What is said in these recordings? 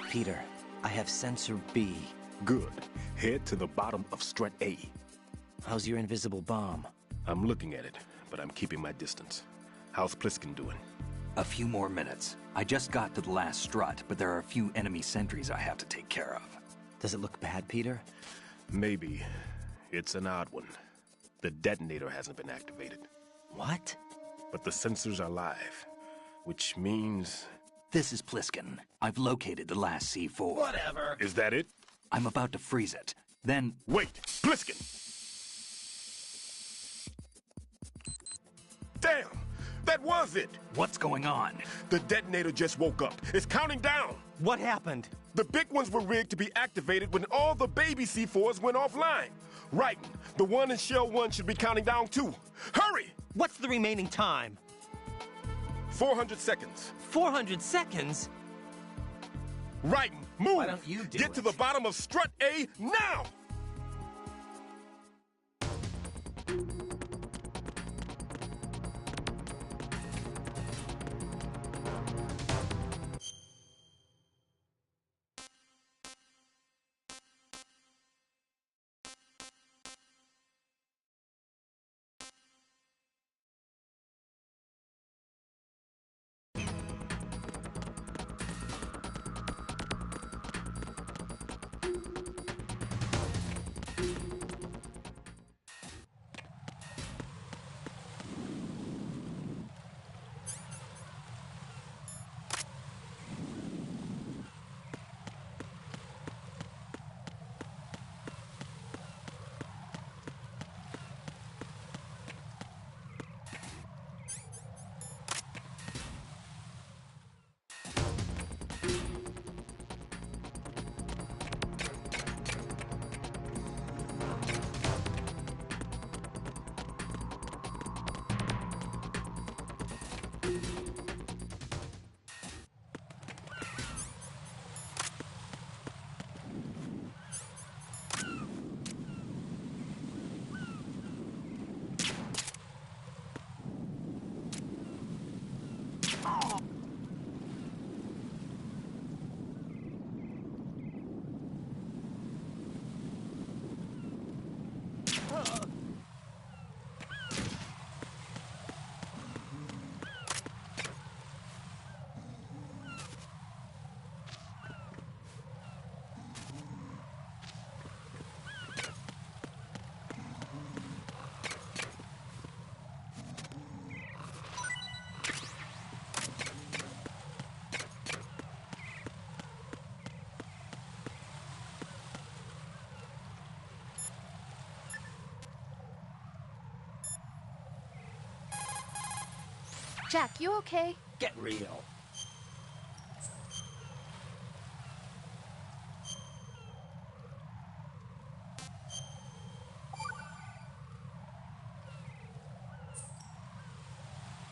Peter, I have sensor B. Good. Head to the bottom of strut A. How's your invisible bomb? I'm looking at it, but I'm keeping my distance. How's Pliskin doing? A few more minutes. I just got to the last strut, but there are a few enemy sentries I have to take care of. Does it look bad, Peter? Maybe. It's an odd one. The detonator hasn't been activated. What? But the sensors are live, which means... This is Pliskin. I've located the last C4. Whatever. Is that it? I'm about to freeze it. Then... Wait! Pliskin! Damn! That was it! What's going on? The detonator just woke up. It's counting down! What happened? The big ones were rigged to be activated when all the baby C4s went offline. Right. The one in Shell 1 should be counting down too. Hurry! What's the remaining time? 400 seconds. 400 seconds? Right. Move! Why don't you do Get to it? the bottom of strut A now! Jack, you okay? Get real.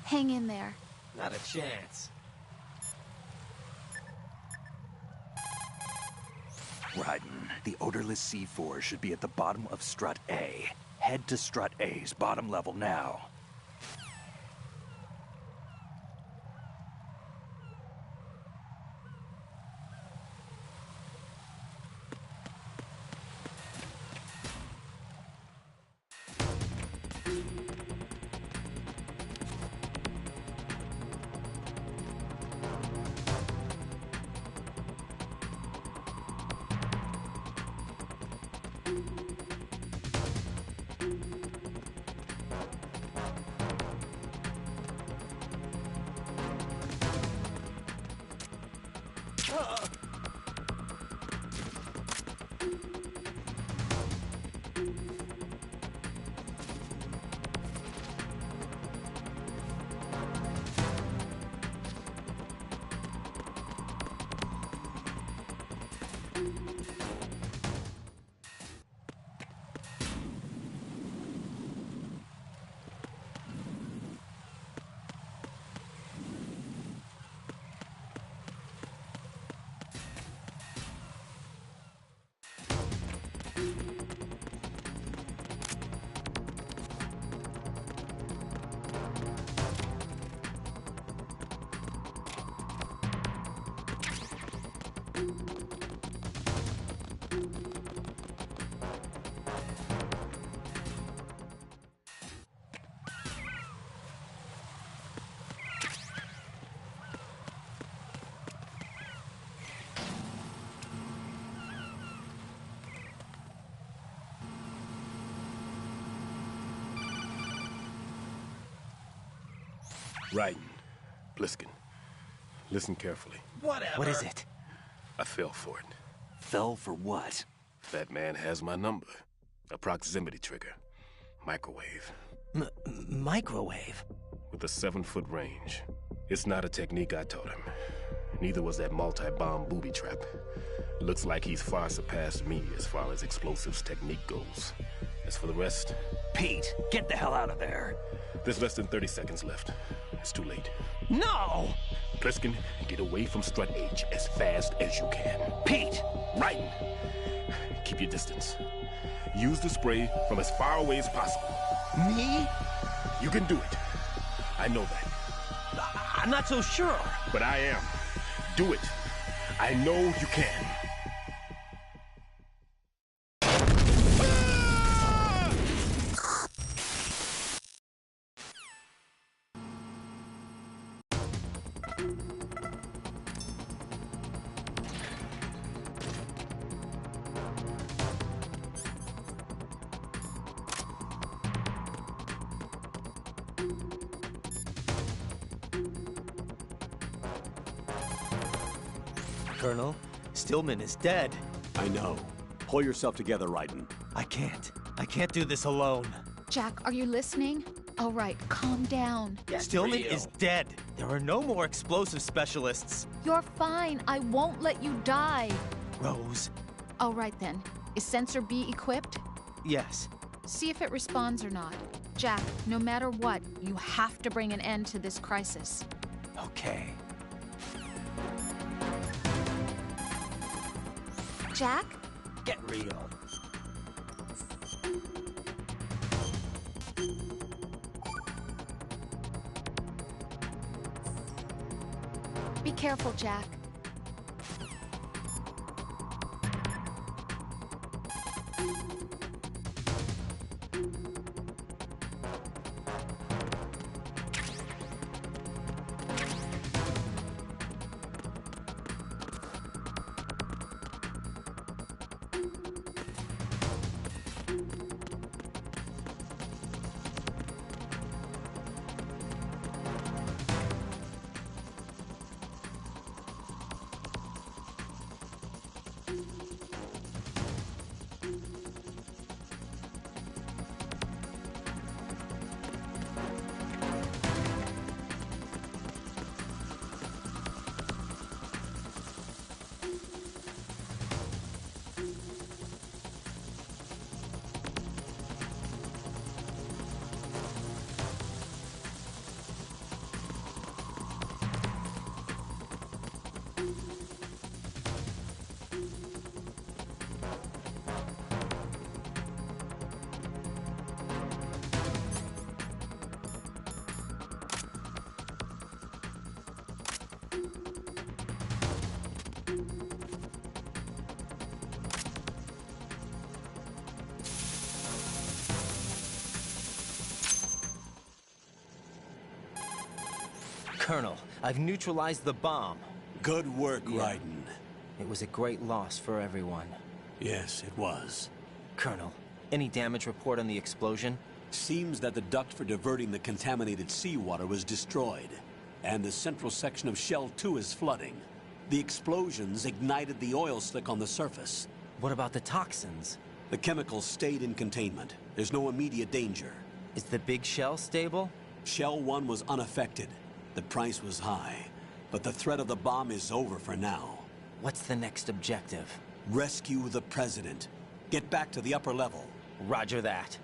Hang in there. Not a chance. Raiden, the odorless C4 should be at the bottom of strut A. Head to strut A's bottom level now. Raiden, Bliskin, listen carefully. Whatever. What is it? I fell for it. Fell for what? That man has my number. A proximity trigger. Microwave. Microwave? With a 7-foot range. It's not a technique I taught him. Neither was that multi-bomb booby trap. Looks like he's far surpassed me as far as explosives technique goes. As for the rest... Pete, get the hell out of there. There's less than 30 seconds left. It's too late. No! Bliskin, get away from Strut H as fast as you can. Pete! Raiden, keep your distance. Use the spray from as far away as possible. Me? You can do it. I know that. I'm not so sure. But I am. Do it. I know you can. Colonel, Stillman is dead. I know. Pull yourself together, Raiden. I can't. I can't do this alone. Jack, are you listening? All right, calm down. Stillman is dead. There are no more explosive specialists. You're fine. I won't let you die. Rose. All right then. Is Sensor B equipped? Yes. See if it responds or not. Jack, no matter what, you have to bring an end to this crisis. Okay. Jack? Get real. Be careful, Jack. Colonel, I've neutralized the bomb. Good work, Raiden. It was a great loss for everyone. Yes, it was. Colonel, any damage report on the explosion? Seems that the duct for diverting the contaminated seawater was destroyed, and the central section of Shell 2 is flooding. The explosions ignited the oil slick on the surface. What about the toxins? The chemicals stayed in containment. There's no immediate danger. Is the big shell stable? Shell 1 was unaffected. The price was high, but the threat of the bomb is over for now. What's the next objective? Rescue the President. Get back to the upper level. Roger that.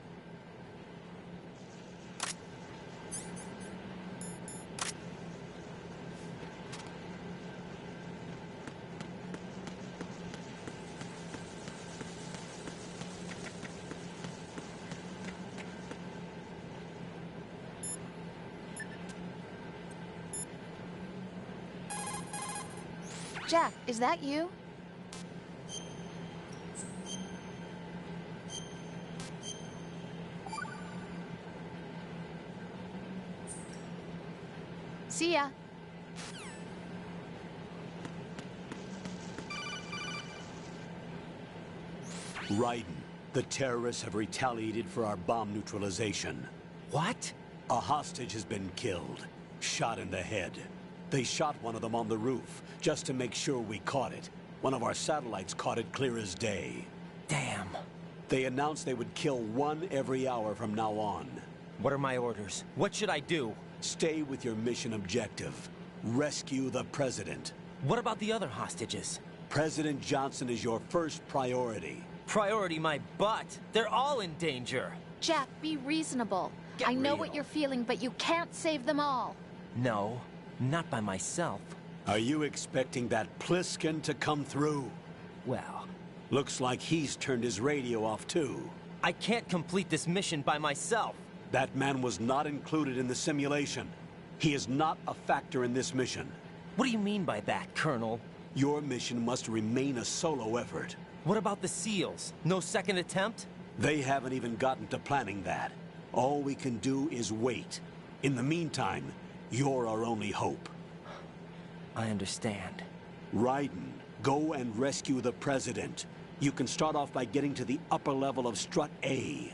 Jack, is that you? See ya. Raiden, the terrorists have retaliated for our bomb neutralization. What? A hostage has been killed. Shot in the head. They shot one of them on the roof, just to make sure we caught it. One of our satellites caught it clear as day. Damn. They announced they would kill one every hour from now on. What are my orders? What should I do? Stay with your mission objective. Rescue the President. What about the other hostages? President Johnson is your first priority. Priority my butt. They're all in danger. Jack, be reasonable. I know what you're feeling, but you can't save them all. No, not by myself. Are you expecting that Pliskin to come through? Well, Looks like he's turned his radio off too. I can't complete this mission by myself. That man was not included in the simulation. He is not a factor in this mission. What do you mean by that, Colonel? Your mission must remain a solo effort. What about the SEALs? No second attempt? They haven't even gotten to planning that. All we can do is wait. In the meantime, you're our only hope. I understand. Raiden, go and rescue the President. You can start off by getting to the upper level of Strut A.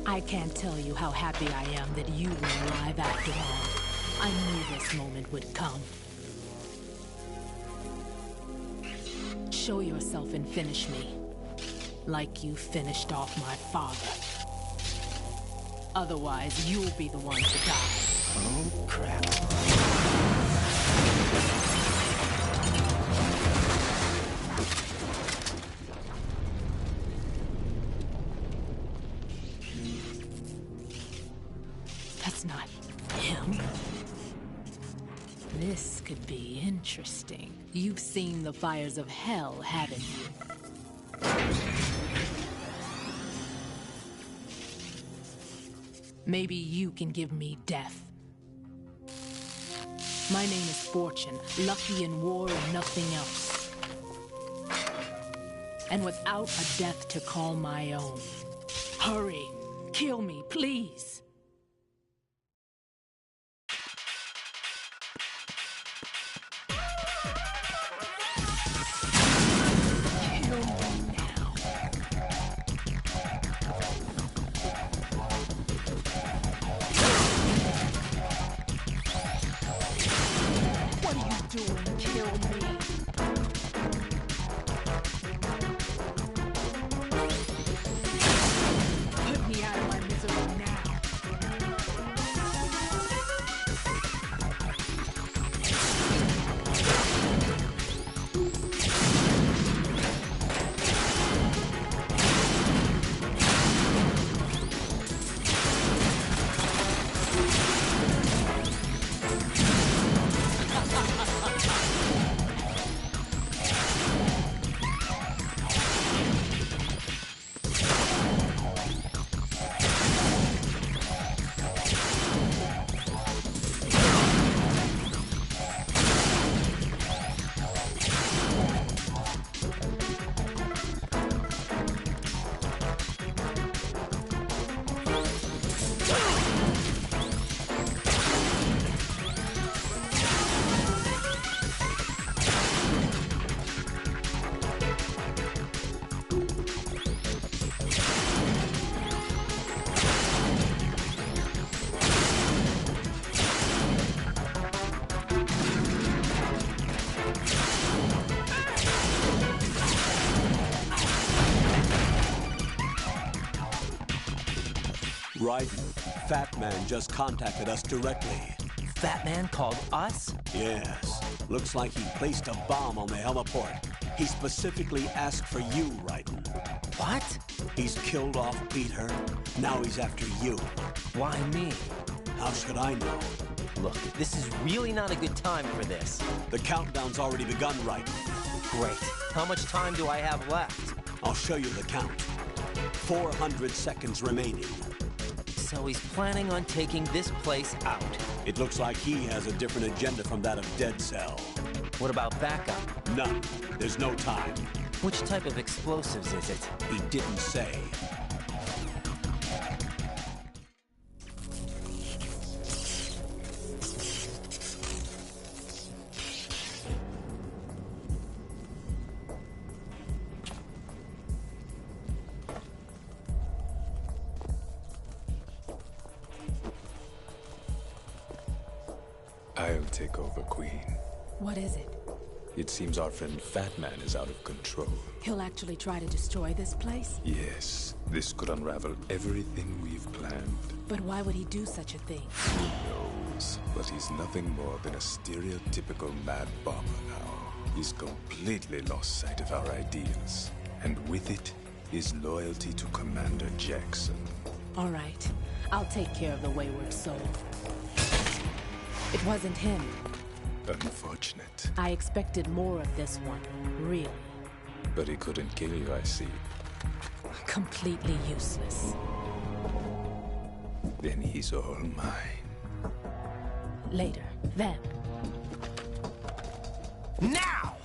I can't tell you how happy I am that you were alive after all. I knew this moment would come. Show yourself and finish me. Like you finished off my father. Otherwise, you'll be the one to die. Oh, crap. That's not him. This could be interesting. You've seen the fires of hell, haven't you? Maybe you can give me death. My name is Fortune, lucky in war and nothing else. And without a death to call my own. Hurry, kill me, please. Raiden, Fat Man just contacted us directly. Fat Man called us? Yes. Looks like he placed a bomb on the heliport. He specifically asked for you, Raiden. What? He's killed off Peter. Now he's after you. Why me? How should I know? Look, this is really not a good time for this. The countdown's already begun, Raiden. Great. How much time do I have left? I'll show you the count. 400 seconds remaining. So he's planning on taking this place out. It looks like he has a different agenda from that of Dead Cell. What about backup? None. There's no time. Which type of explosives is it? He didn't say. I'll take over, Queen. What is it? It seems our friend Fat Man is out of control. He'll actually try to destroy this place? Yes, this could unravel everything we've planned. But why would he do such a thing? Who knows? But he's nothing more than a stereotypical mad bomber now. He's completely lost sight of our ideas. And with it, his loyalty to Commander Jackson. All right. I'll take care of the wayward soul. It wasn't him. Unfortunate. I expected more of this one, really. But he couldn't kill you, I see. Completely useless. Then he's all mine. Later, then. Now!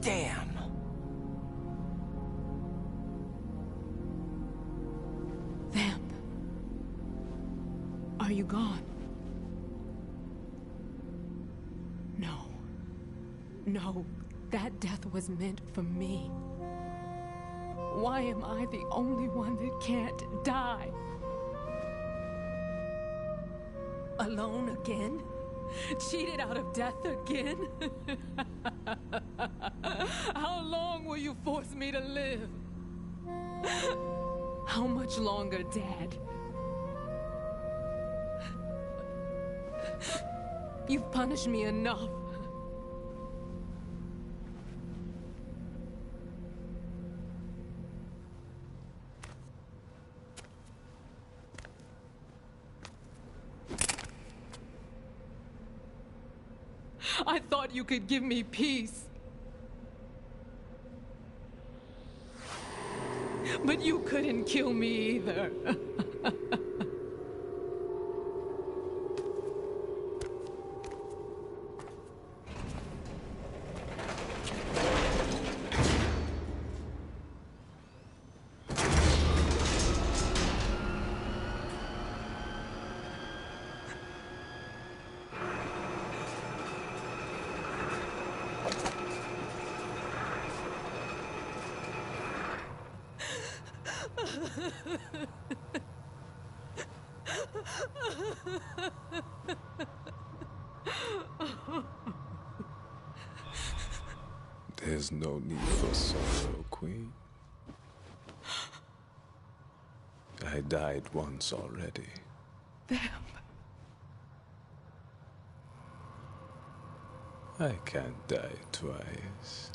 Damn! Vamp. Are you gone? No. No, that death was meant for me. Why am I the only one that can't die? Alone again? Cheated out of death again? How long will you force me to live? How much longer, Dad? You've punished me enough. I thought you could give me peace. But you couldn't kill me either. There's no need for sorrow, Queen. I died once already. Vamp. I can't die twice.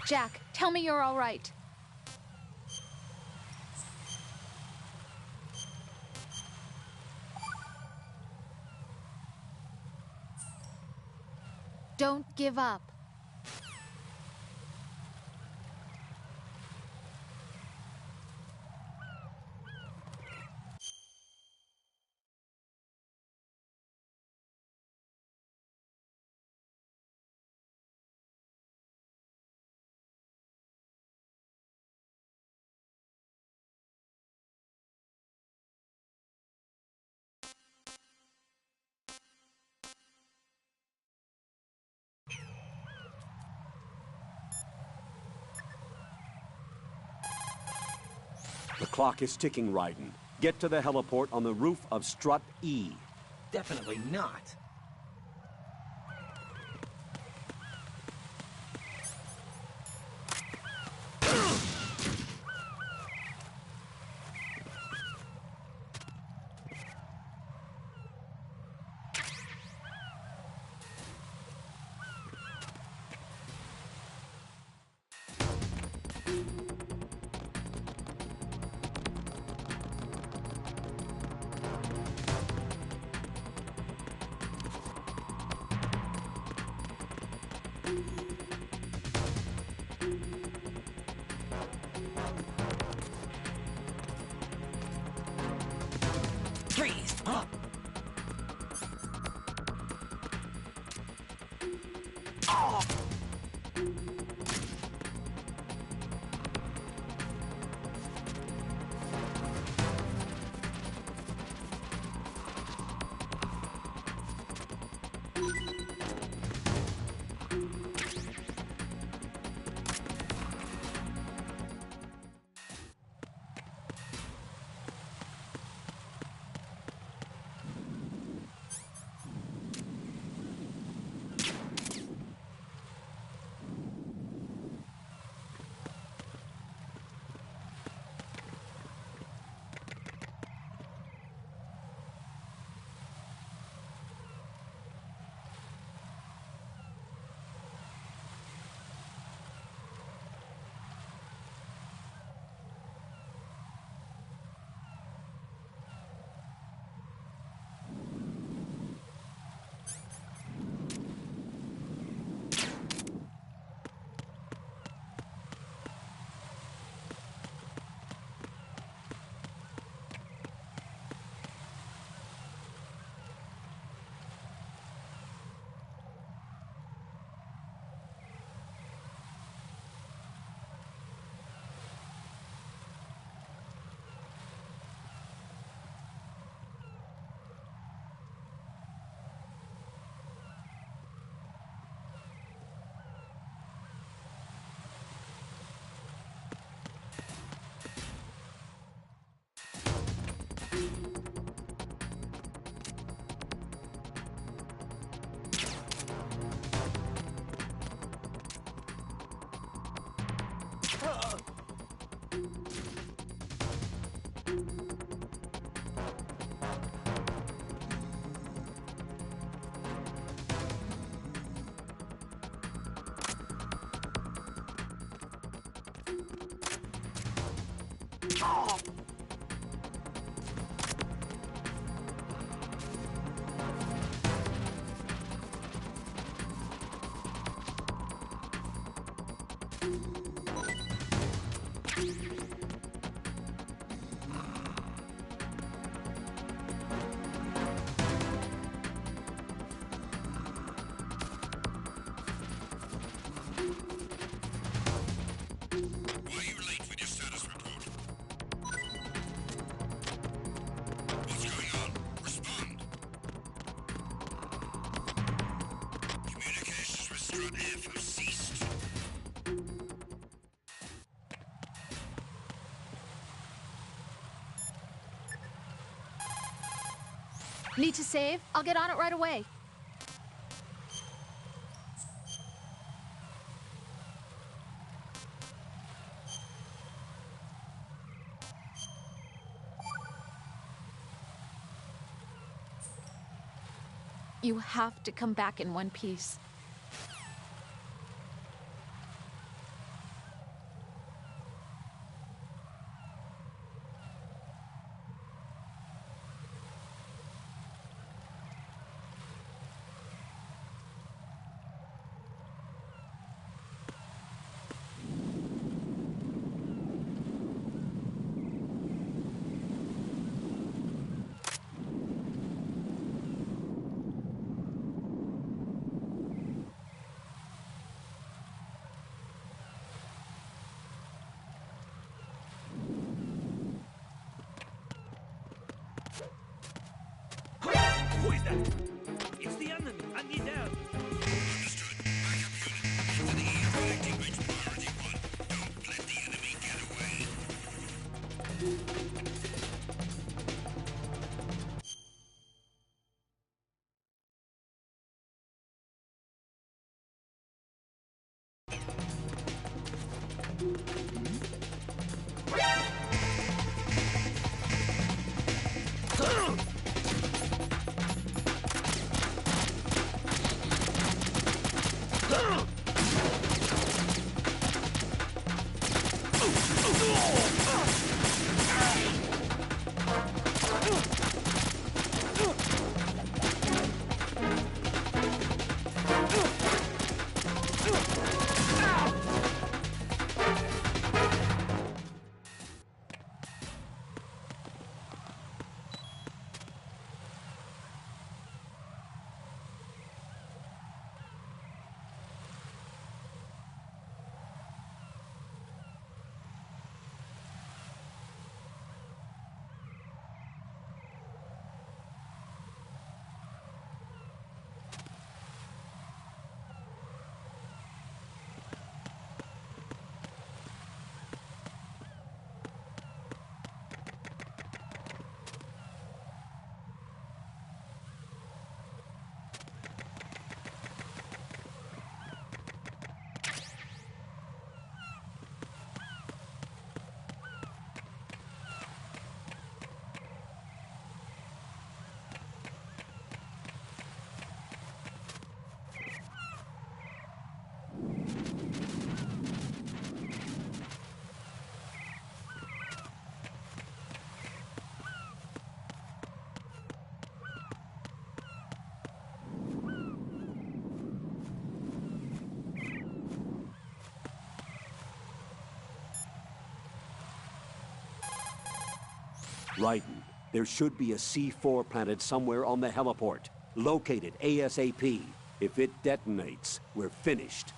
Jack, tell me you're all right. Don't give up. The clock is ticking, Raiden. Get to the heliport on the roof of Strut E. Definitely not. Freeze! Huh? Need to save? I'll get on it right away. You have to come back in one piece. Who is that? It's the enemy. I need help. Understood. Backup unit. Get to the E reacting range priority 1. Don't let the enemy get away. Raiden, there should be a C4 planted somewhere on the heliport. Locate it ASAP. If it detonates, we're finished.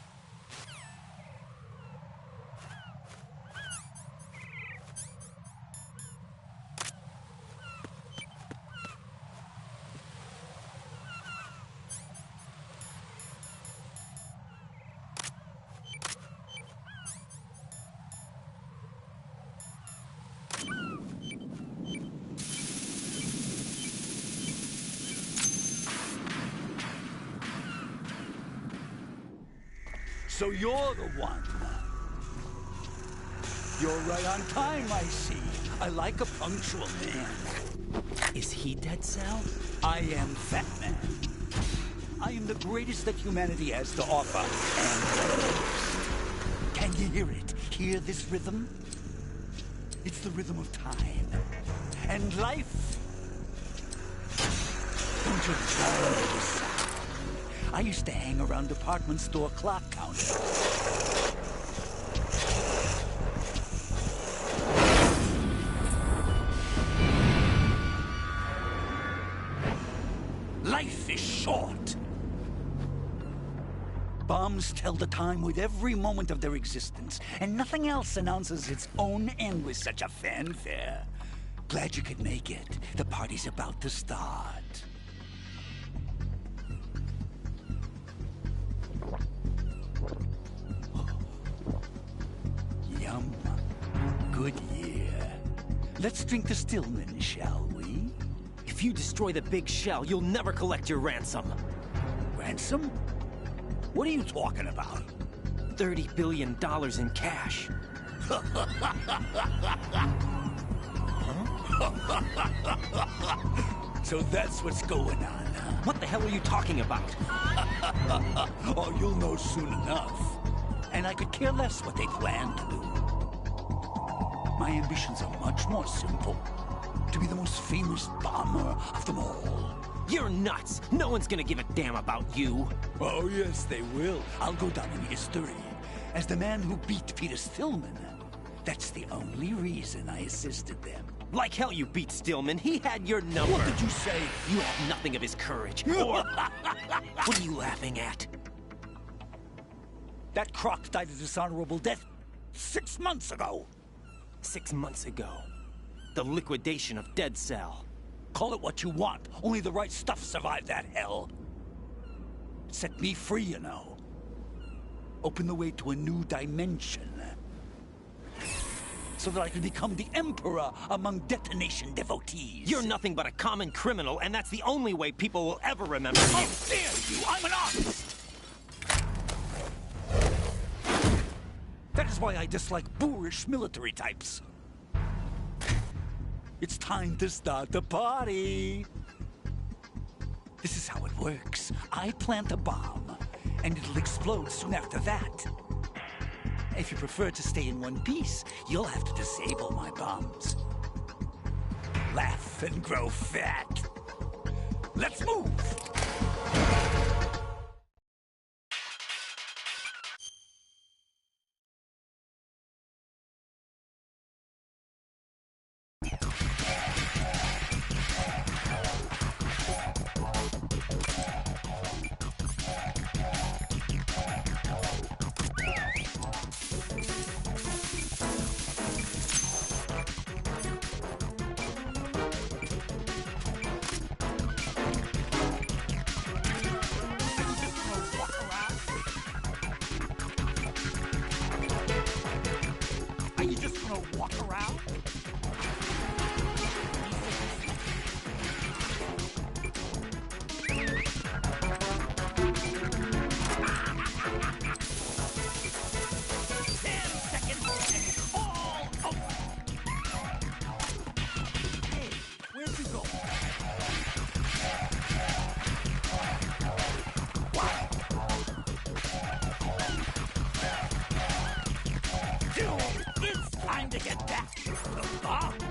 So you're the one. You're right on time, I see. I like a punctual man. Is he Dead Cell? I am Fat Man. I am the greatest that humanity has to offer, and the most. Can you hear it? Hear this rhythm? It's the rhythm of time. And life. Don't you love this sound? I used to hang around department store clock counters. Life is short. Bombs tell the time with every moment of their existence, and nothing else announces its own end with such a fanfare. Glad you could make it. The party's about to start. Yum. Good year. Let's drink to Stillman, shall we? If you destroy the big shell, you'll never collect your ransom. Ransom? What are you talking about? $30 billion in cash. So that's what's going on, huh? What the hell are you talking about? Oh, you'll know soon enough. And I could care less what they plan to do. My ambitions are much more simple. To be the most famous bomber of them all. You're nuts! No one's gonna give a damn about you! Oh, yes, they will. I'll go down in history as the man who beat Peter Stillman. That's the only reason I assisted them. Like hell you beat Stillman. He had your number. What did you say? You have nothing of his courage. Or... What are you laughing at? That croc died a dishonorable death 6 months ago. 6 months ago. The liquidation of Dead Cell. Call it what you want. Only the right stuff survived that hell. Set me free, you know. Open the way to a new dimension. so that I can become the emperor among detonation devotees. You're nothing but a common criminal, and that's the only way people will ever remember you. How dare you! I'm an artist! That is why I dislike boorish military types. It's time to start the party. This is how it works. I plant a bomb, and it'll explode soon after that. If you prefer to stay in one piece, you'll have to disable my bombs. Laugh and grow fat. Let's move! Are you just gonna walk around? It's time to get back to the bombs!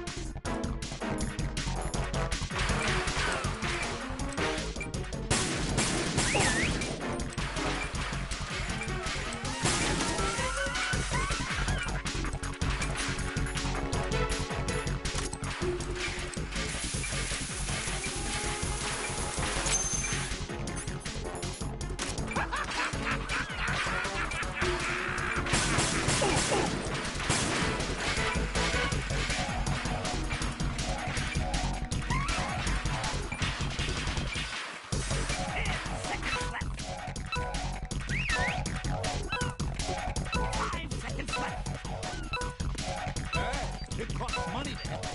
It costs money to have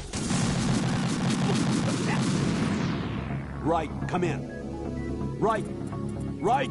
Right, come in. Right, right.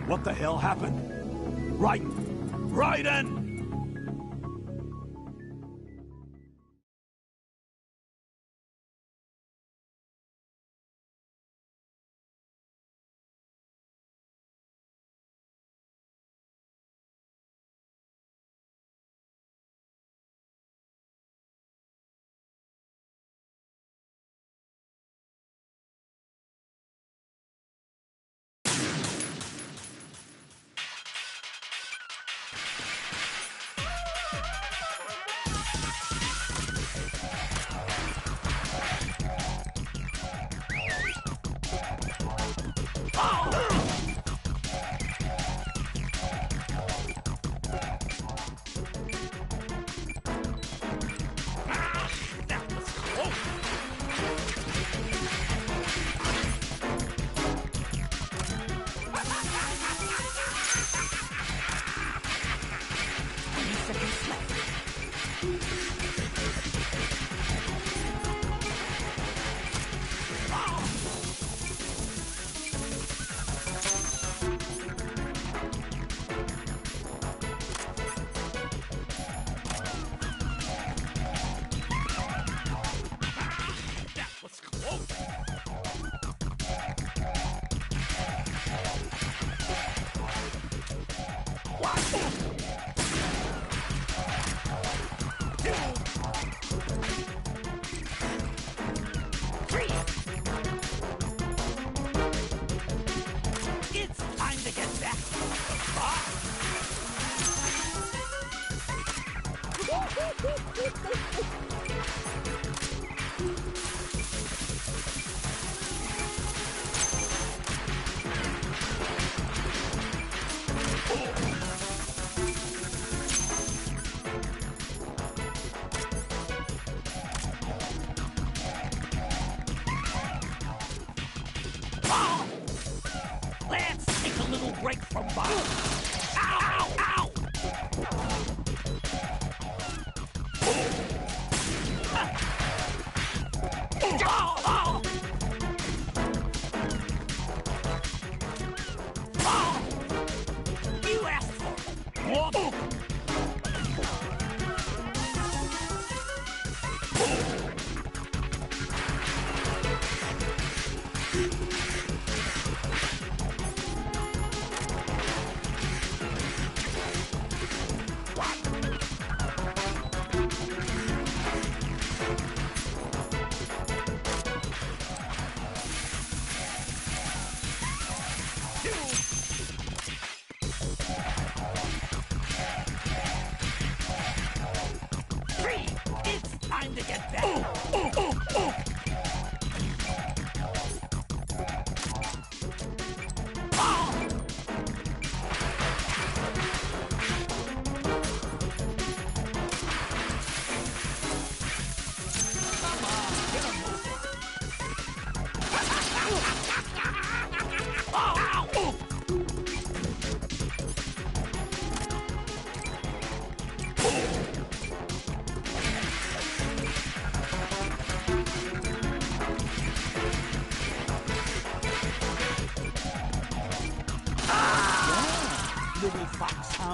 What the hell happened? Raiden! Let's take a little break from Bob. Ow! Ow! You asked for it.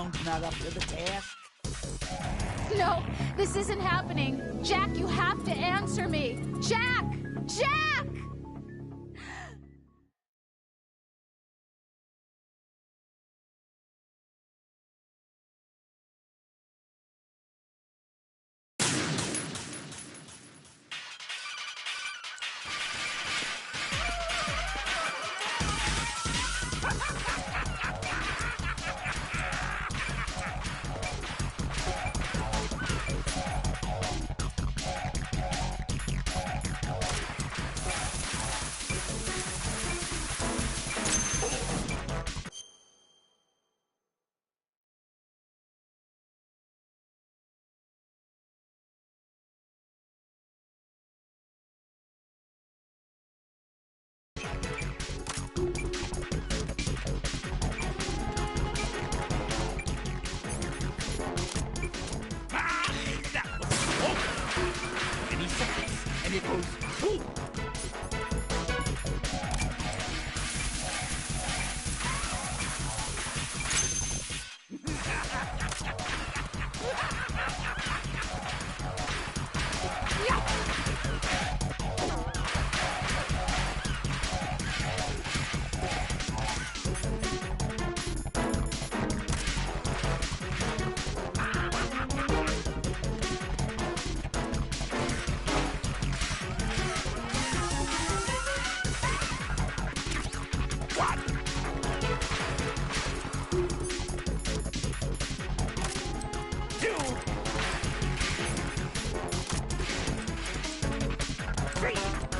Sound not up to the task? No, this isn't happening. Jack, you have to answer me. Jack! Jack! And it goes boom!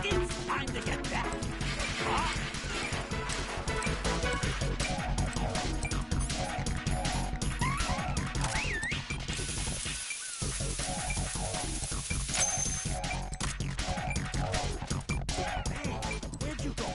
It's time to get back! Hey, where'd you go?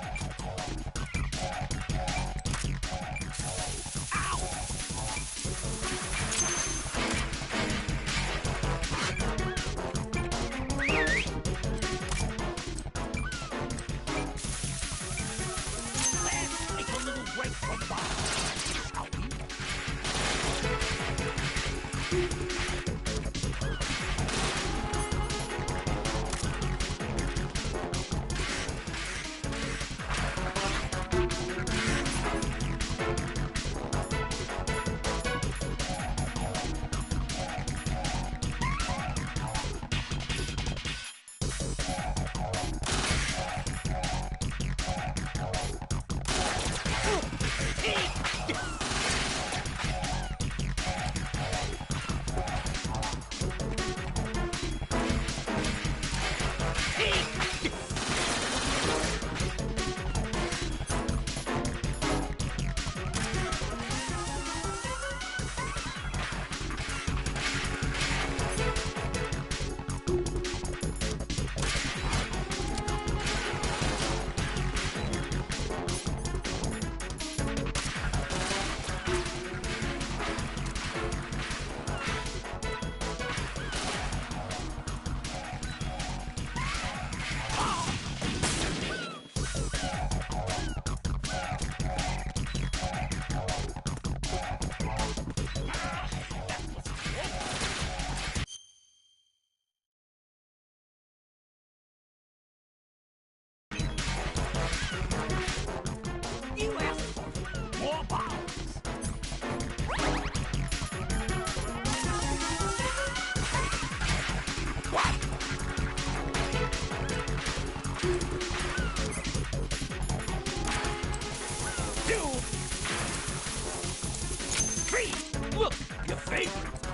Look, your favorite.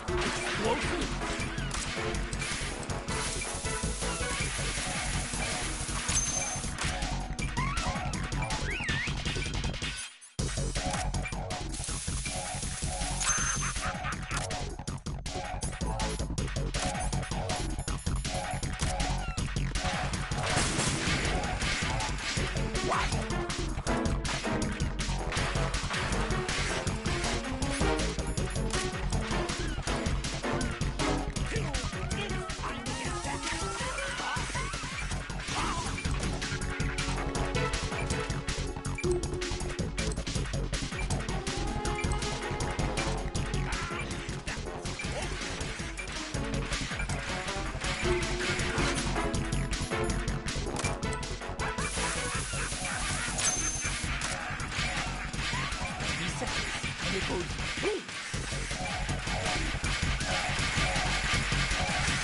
Explosive.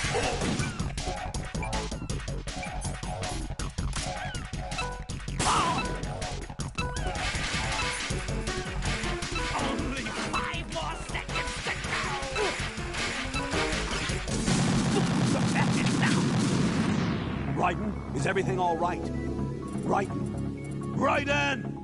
Only 5 more seconds to go! That is now! Raiden, is everything all right? Raiden! Raiden!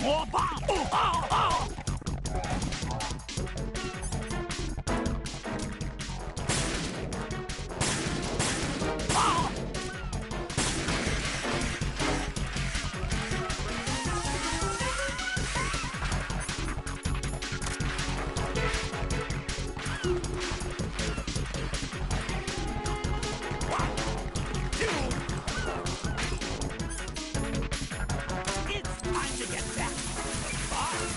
More bombs! Oh, oh, oh. It's time to get back to the farm.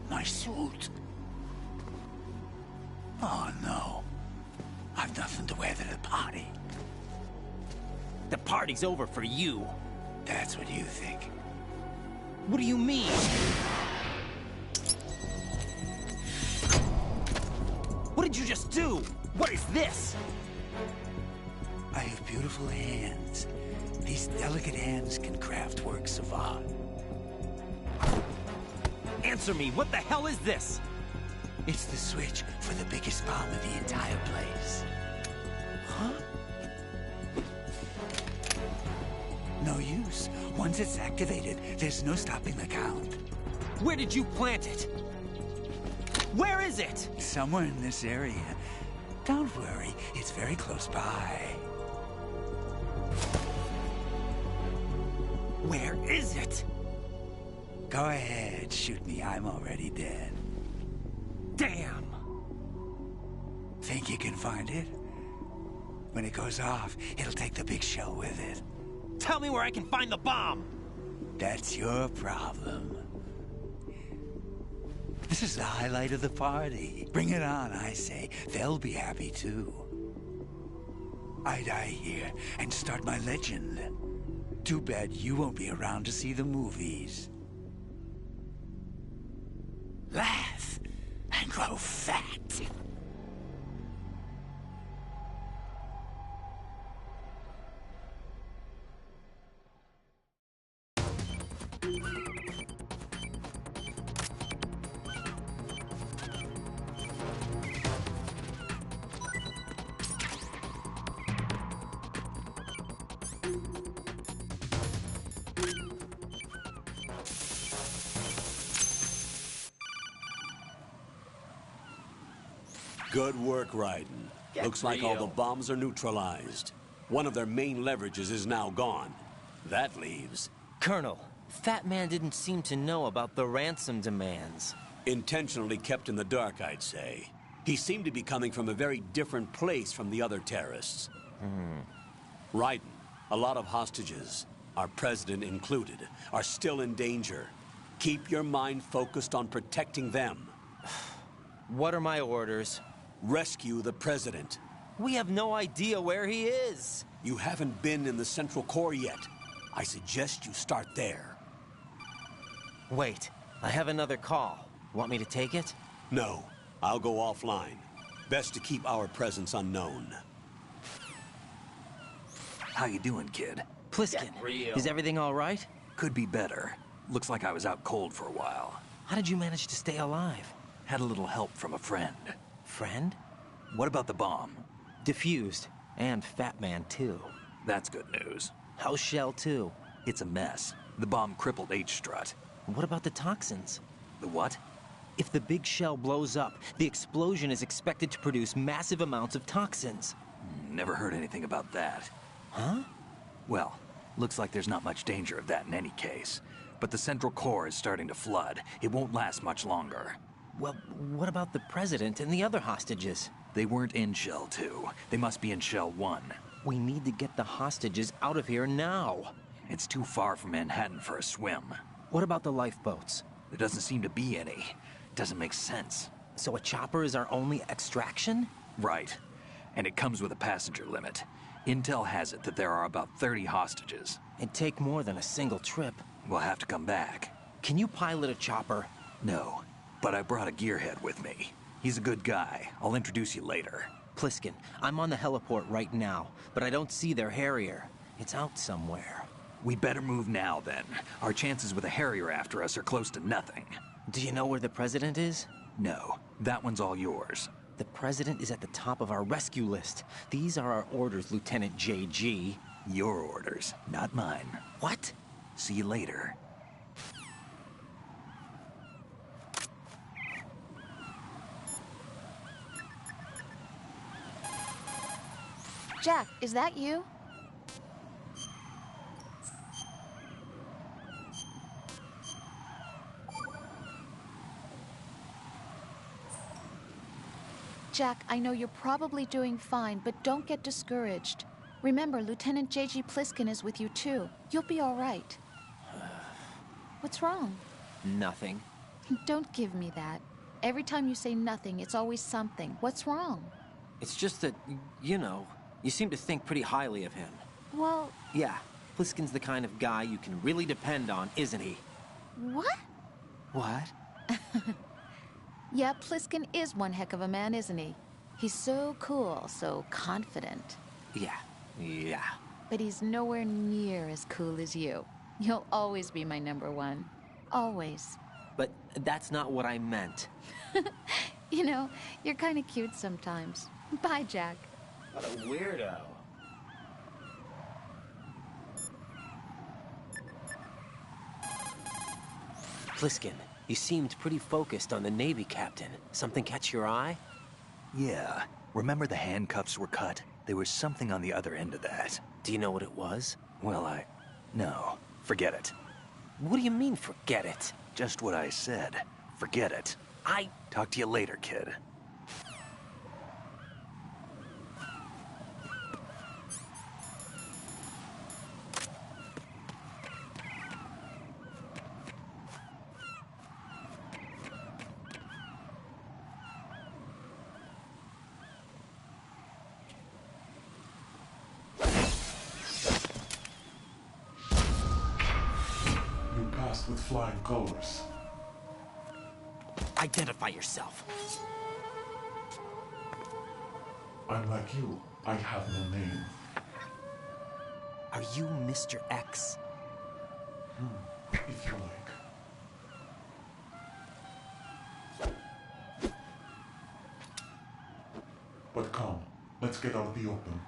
My suit. Oh, no. I've nothing to wear to the party. The party's over for you. That's what you think. What do you mean? What did you just do? What is this? I have beautiful hands. These delicate hands can craft works of art. Answer me, what the hell is this? It's the switch for the biggest bomb in the entire place. Huh? No use. Once it's activated, there's no stopping the count. Where did you plant it? Where is it? Somewhere in this area. Don't worry, it's very close by. Where is it? Go ahead, shoot me. I'm already dead. Damn! Think you can find it? When it goes off, it'll take the big shell with it. Tell me where I can find the bomb! That's your problem. This is the highlight of the party. Bring it on, I say. They'll be happy too. I die here and start my legend. Too bad you won't be around to see the movies. Laugh and grow fat. Good work, Raiden. Looks like all the bombs are neutralized. One of their main leverages is now gone. That leaves... Colonel, Fat Man didn't seem to know about the ransom demands. Intentionally kept in the dark, I'd say. He seemed to be coming from a very different place from the other terrorists. Raiden, a lot of hostages, our president included, are still in danger. Keep your mind focused on protecting them. What are my orders? Rescue the president. We have no idea where he is. You haven't been in the Central Core yet. I suggest you start there. Wait, I have another call. Want me to take it? No, I'll go offline. Best to keep our presence unknown. How you doing, kid? Pliskin, is everything all right? Could be better. Looks like I was out cold for a while. How did you manage to stay alive? Had a little help from a friend. Friend? What about the bomb? Defused. And Fat Man, too. That's good news. How's Shell 2? It's a mess. The bomb crippled H-Strut. What about the toxins? The what? If the big shell blows up, the explosion is expected to produce massive amounts of toxins. Never heard anything about that. Huh? Well, looks like there's not much danger of that in any case. But the Central Core is starting to flood. It won't last much longer. Well, what about the President and the other hostages? They weren't in Shell 2. They must be in Shell 1. We need to get the hostages out of here now. It's too far from Manhattan for a swim. What about the lifeboats? There doesn't seem to be any. Doesn't make sense. So a chopper is our only extraction? Right. And it comes with a passenger limit. Intel has it that there are about 30 hostages. It'd take more than a single trip. We'll have to come back. Can you pilot a chopper? No, but I brought a gearhead with me. He's a good guy. I'll introduce you later. Pliskin, I'm on the heliport right now, but I don't see their Harrier. It's out somewhere. We better move now, then. Our chances with a Harrier after us are close to nothing. Do you know where the President is? No, that one's all yours. The President is at the top of our rescue list. These are our orders, Lieutenant JG. Your orders, not mine. What? See you later. Jack, is that you? Jack, I know you're probably doing fine, but don't get discouraged. Remember, Lieutenant J.G. Pliskin is with you, too. You'll be all right. What's wrong? Nothing. Don't give me that. Every time you say nothing, it's always something. What's wrong? It's just that, you know, you seem to think pretty highly of him. Well... Yeah, Pliskin's the kind of guy you can really depend on, isn't he? What? What? Yeah, Pliskin is one heck of a man, isn't he? He's so cool, so confident. Yeah. But he's nowhere near as cool as you. You'll always be my number one. Always. But that's not what I meant. You know, you're kind of cute sometimes. Bye, Jack. What a weirdo. Pliskin, you seemed pretty focused on the Navy captain. Something catch your eye? Yeah. Remember the handcuffs were cut? There was something on the other end of that. Do you know what it was? Well, No. Forget it. What do you mean, forget it? Just what I said. Forget it. Talk to you later, kid. With flying colors. Identify yourself. I'm like you. I have no name. Are you Mr. X? If you like. But come, let's get out of the open.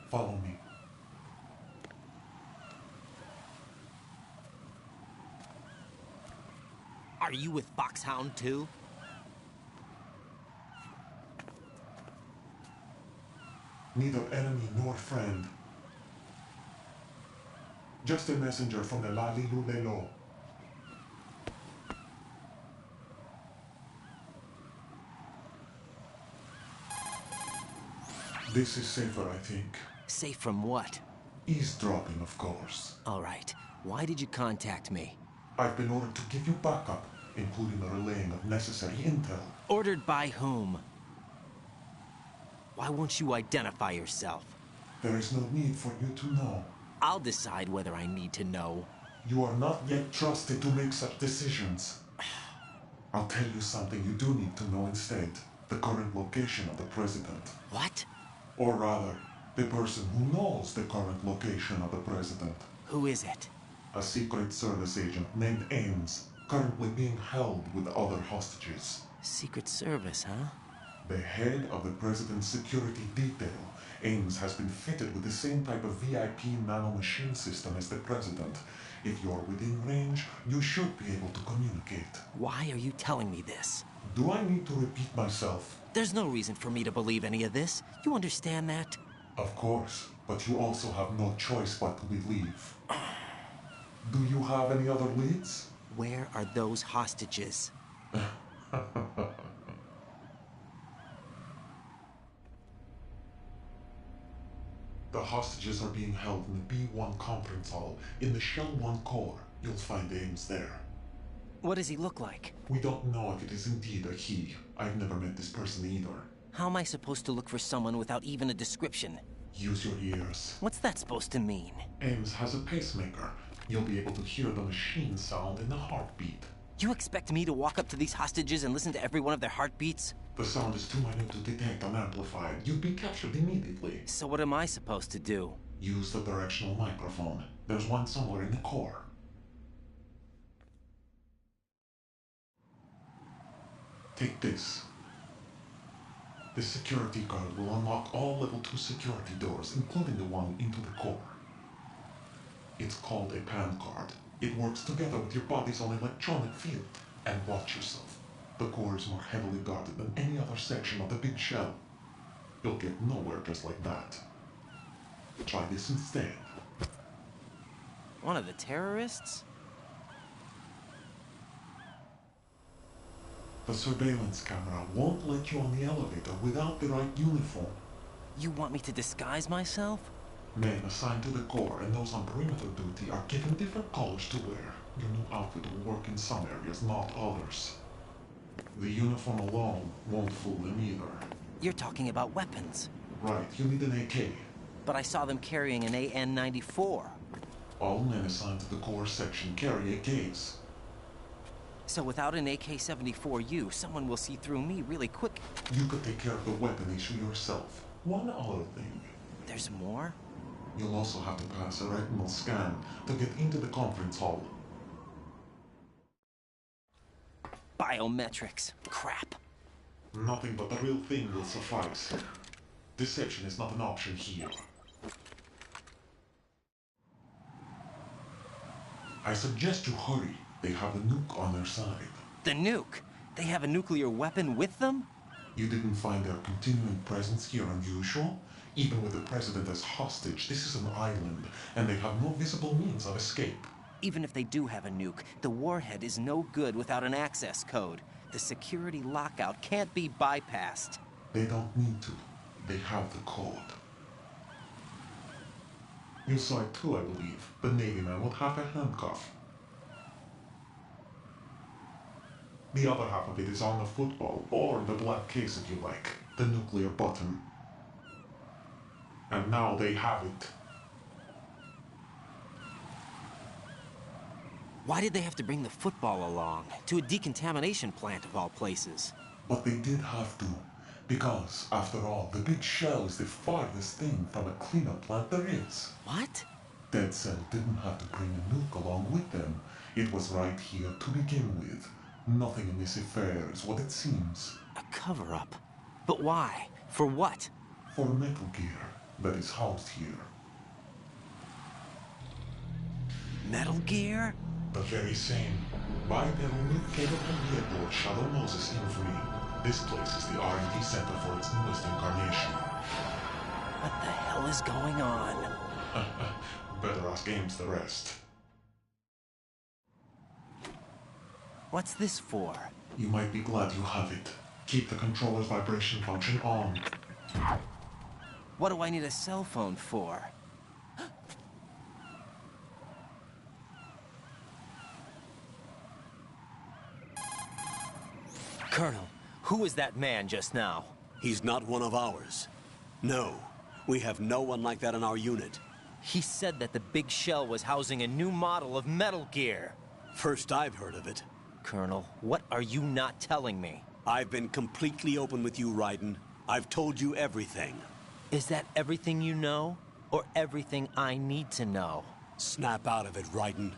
Follow me. Are you with Foxhound too? Neither enemy nor friend. Just a messenger from the Lalilu Lelo. This is safer, I think. Safe from what? Eavesdropping, of course. All right. Why did you contact me? I've been ordered to give you backup, including the relaying of necessary intel. Ordered by whom? Why won't you identify yourself? There is no need for you to know. I'll decide whether I need to know. You are not yet trusted to make such decisions. I'll tell you something you do need to know instead. The current location of the President. What? Or rather, the person who knows the current location of the President. Who is it? A Secret Service agent named Ames, currently being held with other hostages. Secret Service, huh? The head of the President's security detail, Ames, has been fitted with the same type of VIP nanomachine system as the President. If you're within range, you should be able to communicate. Why are you telling me this? Do I need to repeat myself? There's no reason for me to believe any of this. You understand that? Of course, but you also have no choice but to believe. Do you have any other leads? Where are those hostages? The hostages are being held in the B1 conference hall in the Shell 1 core. You'll find Ames there. What does he look like? We don't know if it is indeed a he. I've never met this person either. How am I supposed to look for someone without even a description? Use your ears. What's that supposed to mean? Ames has a pacemaker. You'll be able to hear the machine sound in the heartbeat. You expect me to walk up to these hostages and listen to every one of their heartbeats? The sound is too minute to detect and amplify it. You'd be captured immediately. So what am I supposed to do? Use the directional microphone. There's one somewhere in the core. Take this. This security card will unlock all level 2 security doors, including the one into the core. It's called a PAN card. It works together with your body's own electronic field. And watch yourself. The core is more heavily guarded than any other section of the big shell. You'll get nowhere just like that. Try this instead. One of the terrorists? The surveillance camera won't let you on the elevator without the right uniform. You want me to disguise myself? Men assigned to the core and those on perimeter duty are given different colors to wear. Your new outfit will work in some areas, not others. The uniform alone won't fool them either. You're talking about weapons. Right, you need an AK. But I saw them carrying an AN-94. All men assigned to the core section carry AKs. So without an AK-74U, someone will see through me really quick. You could take care of the weapon issue yourself. One other thing. There's more? You'll also have to pass a retinal scan to get into the conference hall. Biometrics. Crap. Nothing but the real thing will suffice. Deception is not an option here. I suggest you hurry. They have a nuke on their side. The nuke? They have a nuclear weapon with them? You didn't find their continuing presence here unusual? Even with the president as hostage, this is an island, and they have no visible means of escape. Even if they do have a nuke, the warhead is no good without an access code. The security lockout can't be bypassed. They don't need to. They have the code. You saw it too, I believe. The Navy man with half a handcuff. The other half of it is on the football, or the black case if you like. The nuclear button. And now they have it. Why did they have to bring the football along? To a decontamination plant of all places. But they did have to. Because, after all, the big shell is the farthest thing from a cleanup plant there is. What? Dead Cell didn't have to bring a nuke along with them. It was right here to begin with. Nothing in this affair is what it seems. A cover-up? But why? For what? For Metal Gear that is housed here. Metal Gear? The very same. Bipedal nuke cable from the airport Shadow Moses Infamy. This place is the R&D center for its newest incarnation. What the hell is going on? Better ask Ames the rest. What's this for? You might be glad you have it. Keep the controller's vibration function on. What do I need a cell phone for? Colonel, who was that man just now? He's not one of ours. No, we have no one like that in our unit. He said that the big shell was housing a new model of Metal Gear. First I've heard of it. Colonel, what are you not telling me? I've been completely open with you, Raiden. I've told you everything. Is that everything you know? Or everything I need to know? Snap out of it, Raiden.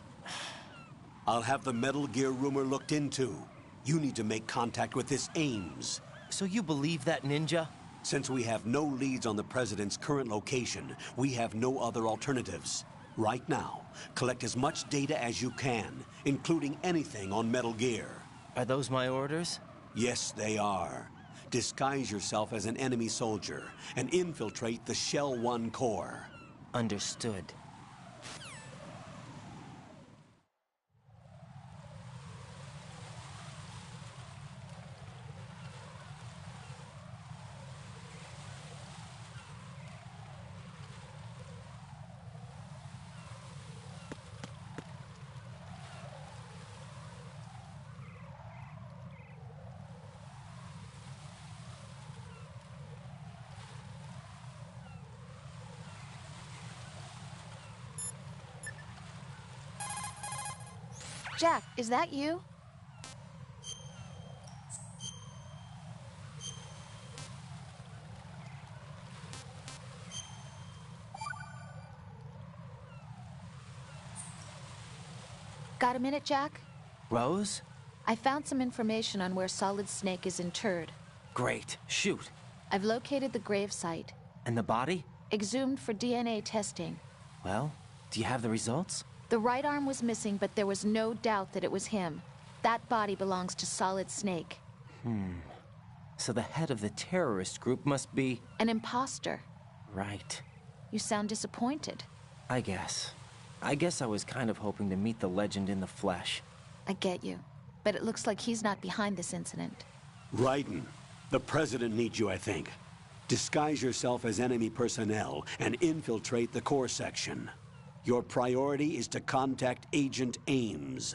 I'll have the Metal Gear rumor looked into. You need to make contact with this Ames. So you believe that ninja? Since we have no leads on the President's current location, we have no other alternatives. Right now, collect as much data as you can, including anything on Metal Gear. Are those my orders? Yes, they are. Disguise yourself as an enemy soldier and infiltrate the Shell 1 core. Understood. Jack, is that you? Got a minute, Jack? Rose? I found some information on where Solid Snake is interred. Great. Shoot. I've located the gravesite. And the body? Exhumed for DNA testing. Well, do you have the results? The right arm was missing, but there was no doubt that it was him. That body belongs to Solid Snake. So the head of the terrorist group must be... An imposter. Right. You sound disappointed. I guess I was kind of hoping to meet the legend in the flesh. I get you. But it looks like he's not behind this incident. Raiden, the President needs you, I think. Disguise yourself as enemy personnel and infiltrate the core section. Your priority is to contact Agent Ames.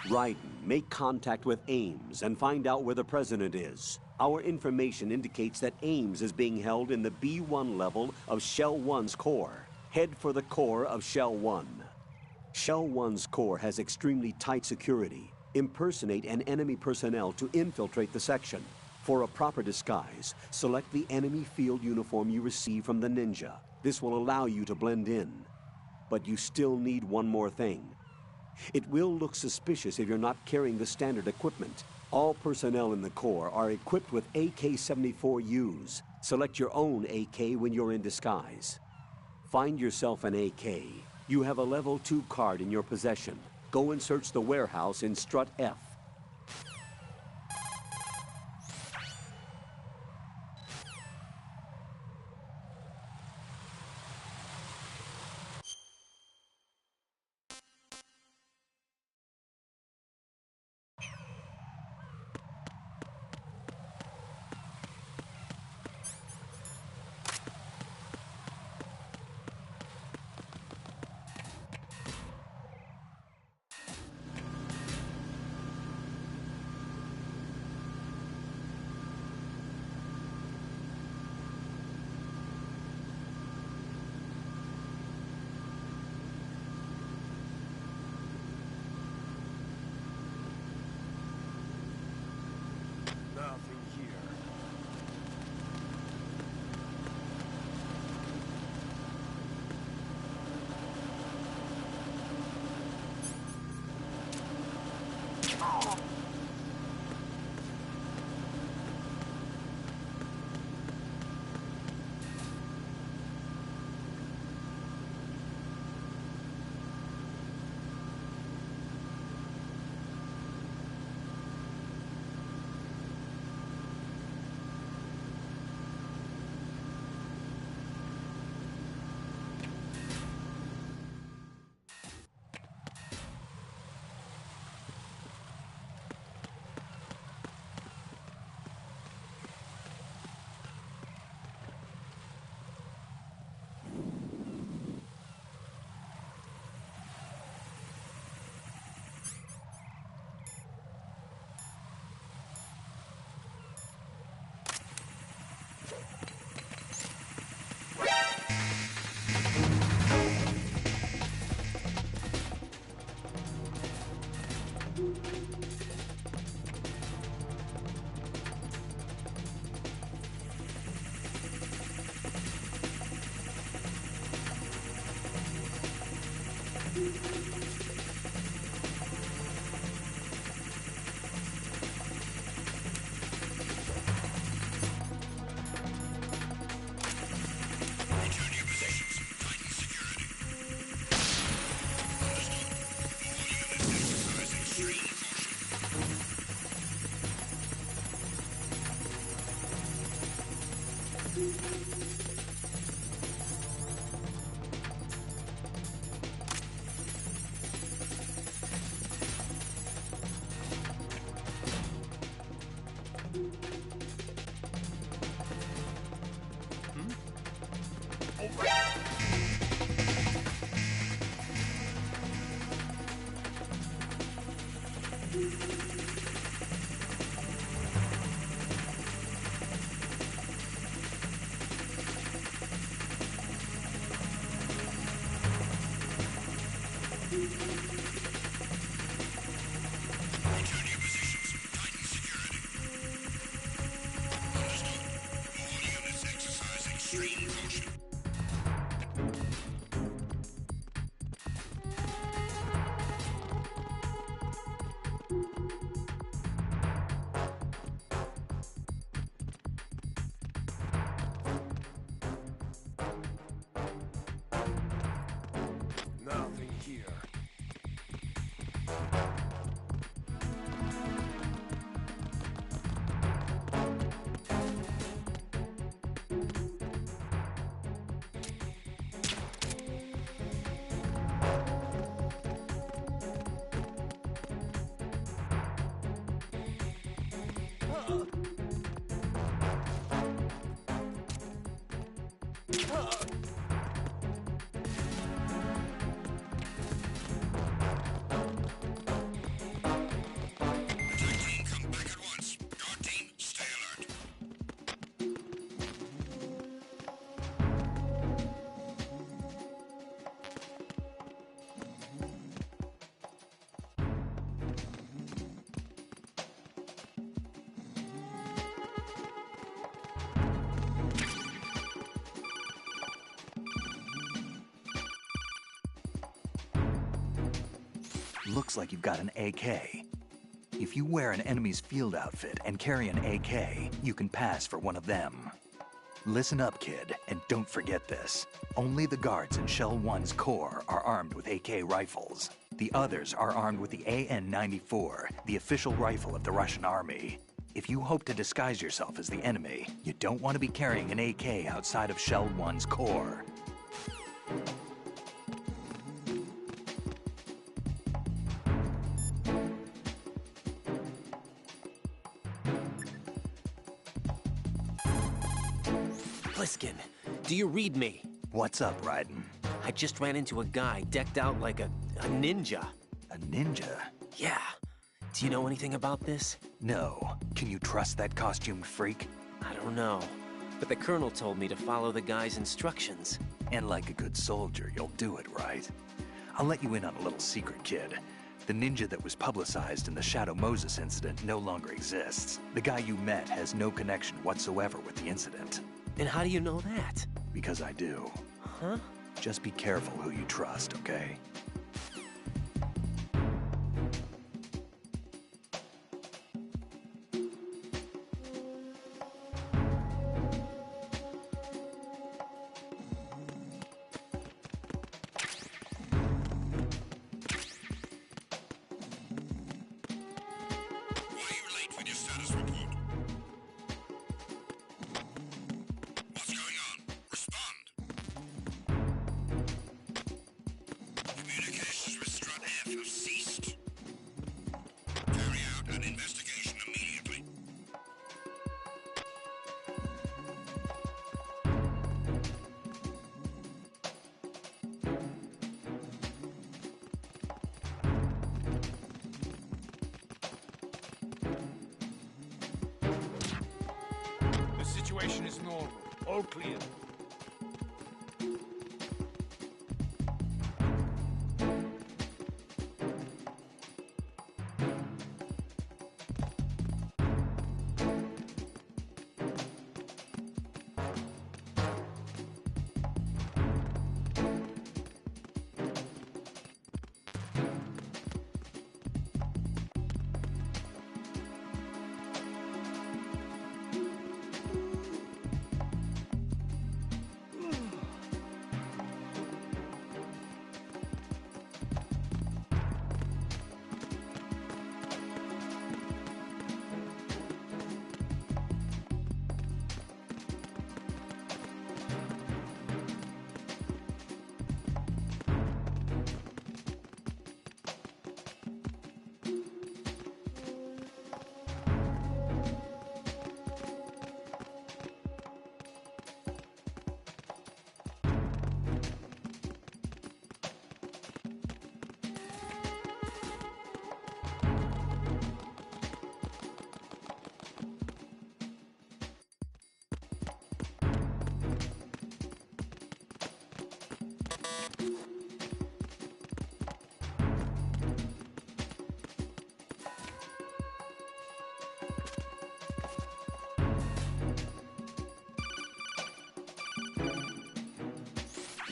Raiden, make contact with Ames and find out where the President is. Our information indicates that Ames is being held in the B1 level of Shell 1's core. Head for the core of Shell 1. Shell 1's core has extremely tight security. Impersonate an enemy personnel to infiltrate the section. For a proper disguise, select the enemy field uniform you receive from the ninja. This will allow you to blend in. But you still need one more thing. It will look suspicious if you're not carrying the standard equipment. All personnel in the Corps are equipped with AK-74Us. Select your own AK when you're in disguise. Find yourself an AK. You have a level 2 card in your possession. Go and search the warehouse in Strut F. Nothing here. Looks like you've got an AK. If you wear an enemy's field outfit and carry an AK, you can pass for one of them. Listen up, kid, and don't forget this. Only the guards in Shell 1's core are armed with AK rifles. The others are armed with the AN-94, the official rifle of the Russian army. If you hope to disguise yourself as the enemy, you don't want to be carrying an AK outside of Shell 1's core. Pliskin, do you read me? What's up, Raiden? I just ran into a guy decked out like a ninja. A ninja? Yeah. Do you know anything about this? No. Can you trust that costumed freak? I don't know. But the colonel told me to follow the guy's instructions. And like a good soldier, you'll do it, right? I'll let you in on a little secret, kid. The ninja that was publicized in the Shadow Moses incident no longer exists. The guy you met has no connection whatsoever with the incident. And how do you know that? Because I do. Huh? Just be careful who you trust, okay? Situation is normal. All clear.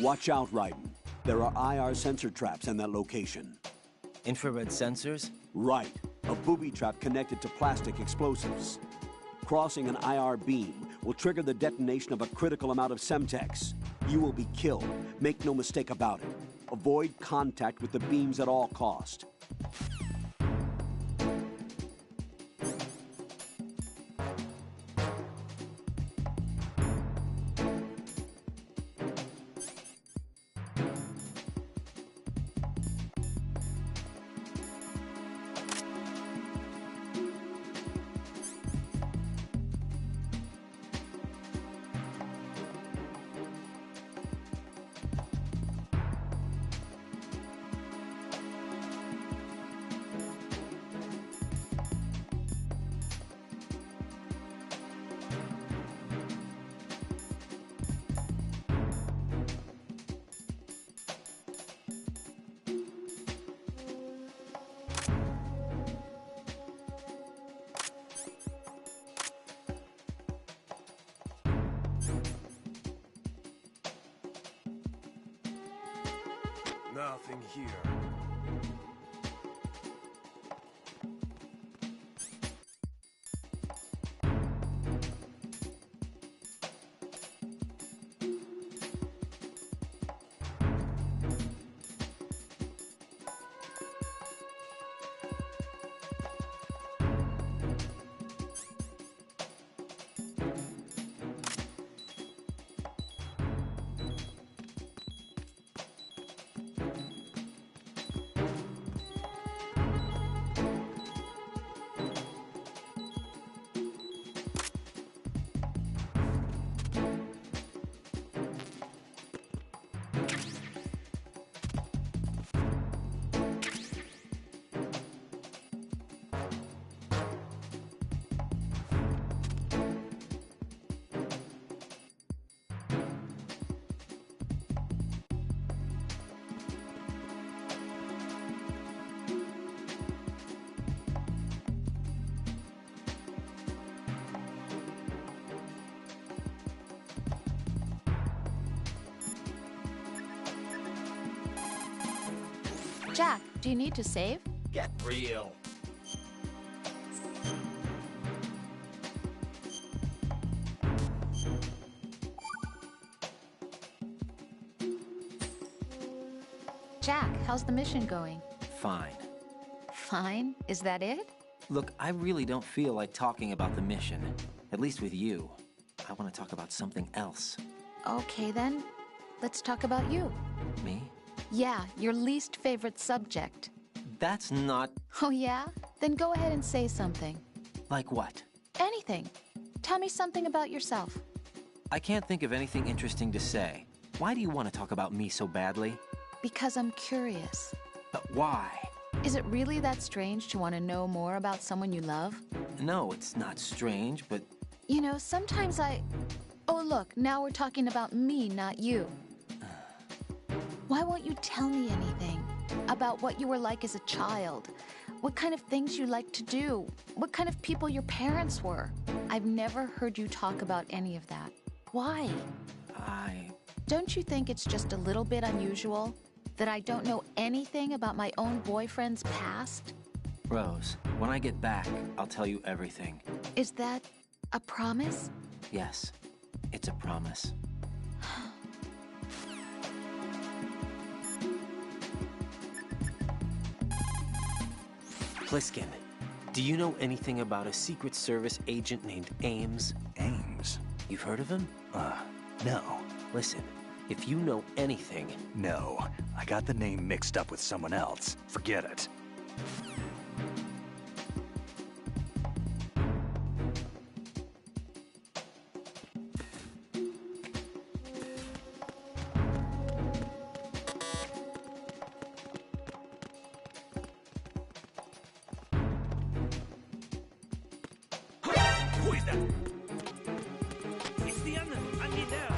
Watch out, Raiden. There are IR sensor traps in that location. Infrared sensors? Right. A booby trap connected to plastic explosives. Crossing an IR beam will trigger the detonation of a critical amount of Semtex. You will be killed. Make no mistake about it. Avoid contact with the beams at all cost. Nothing here. Jack, do you need to save? Get real. Jack, how's the mission going? Fine. Fine? Is that it? Look, I really don't feel like talking about the mission. At least with you. I want to talk about something else. Okay then, let's talk about you. Me? Yeah, your least favorite subject. That's not... Oh yeah? Then go ahead and say something. Like what? Anything. Tell me something about yourself. I can't think of anything interesting to say. Why do you want to talk about me so badly? Because I'm curious. But why? Is it really that strange to want to know more about someone you love? No, it's not strange, but... You know, sometimes Oh look, now we're talking about me, not you. Why won't you tell me anything? About what you were like as a child? What kind of things you liked to do? What kind of people your parents were? I've never heard you talk about any of that. Why? Don't you think it's just a little bit unusual that I don't know anything about my own boyfriend's past? Rose, when I get back, I'll tell you everything. Is that a promise? Yes, it's a promise. Pliskin, do you know anything about a Secret Service agent named Ames? Ames? You've heard of him? No. Listen, if you know anything... No, I got the name mixed up with someone else. Forget it. Who is that? It's the enemy. I need help.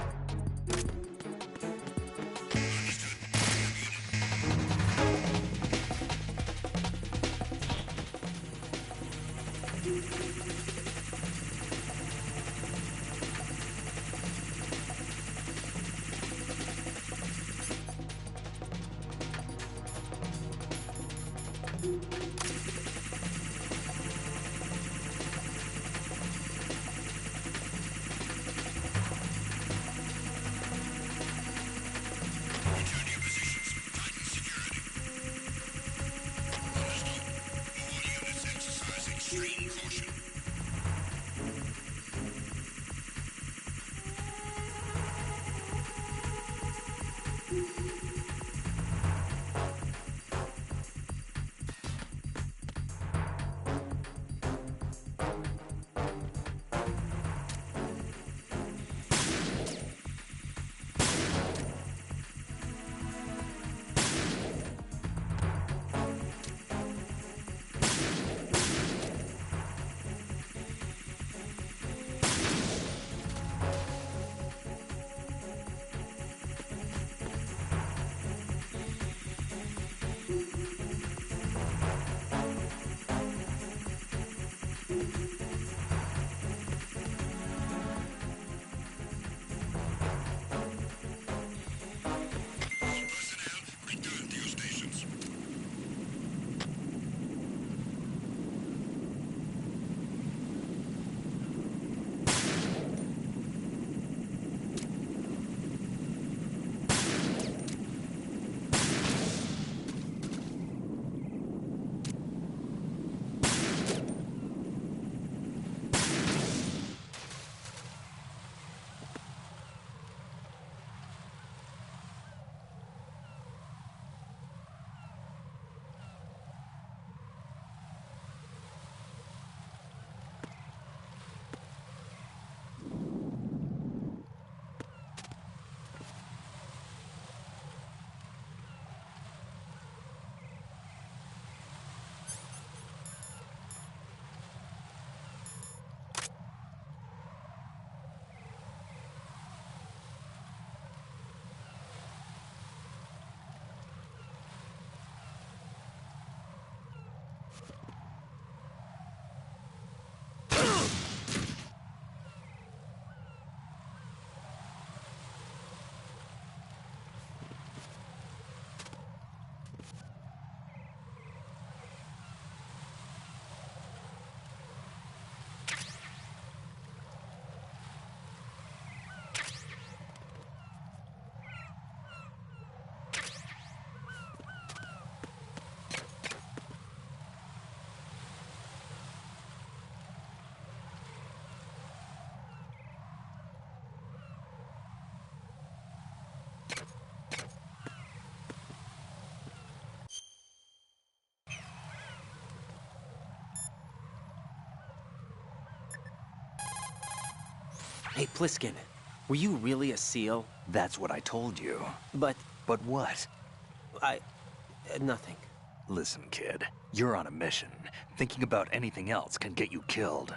Hey, Pliskin, were you really a SEAL? That's what I told you. But But what? nothing. Listen, kid, you're on a mission. Thinking about anything else can get you killed.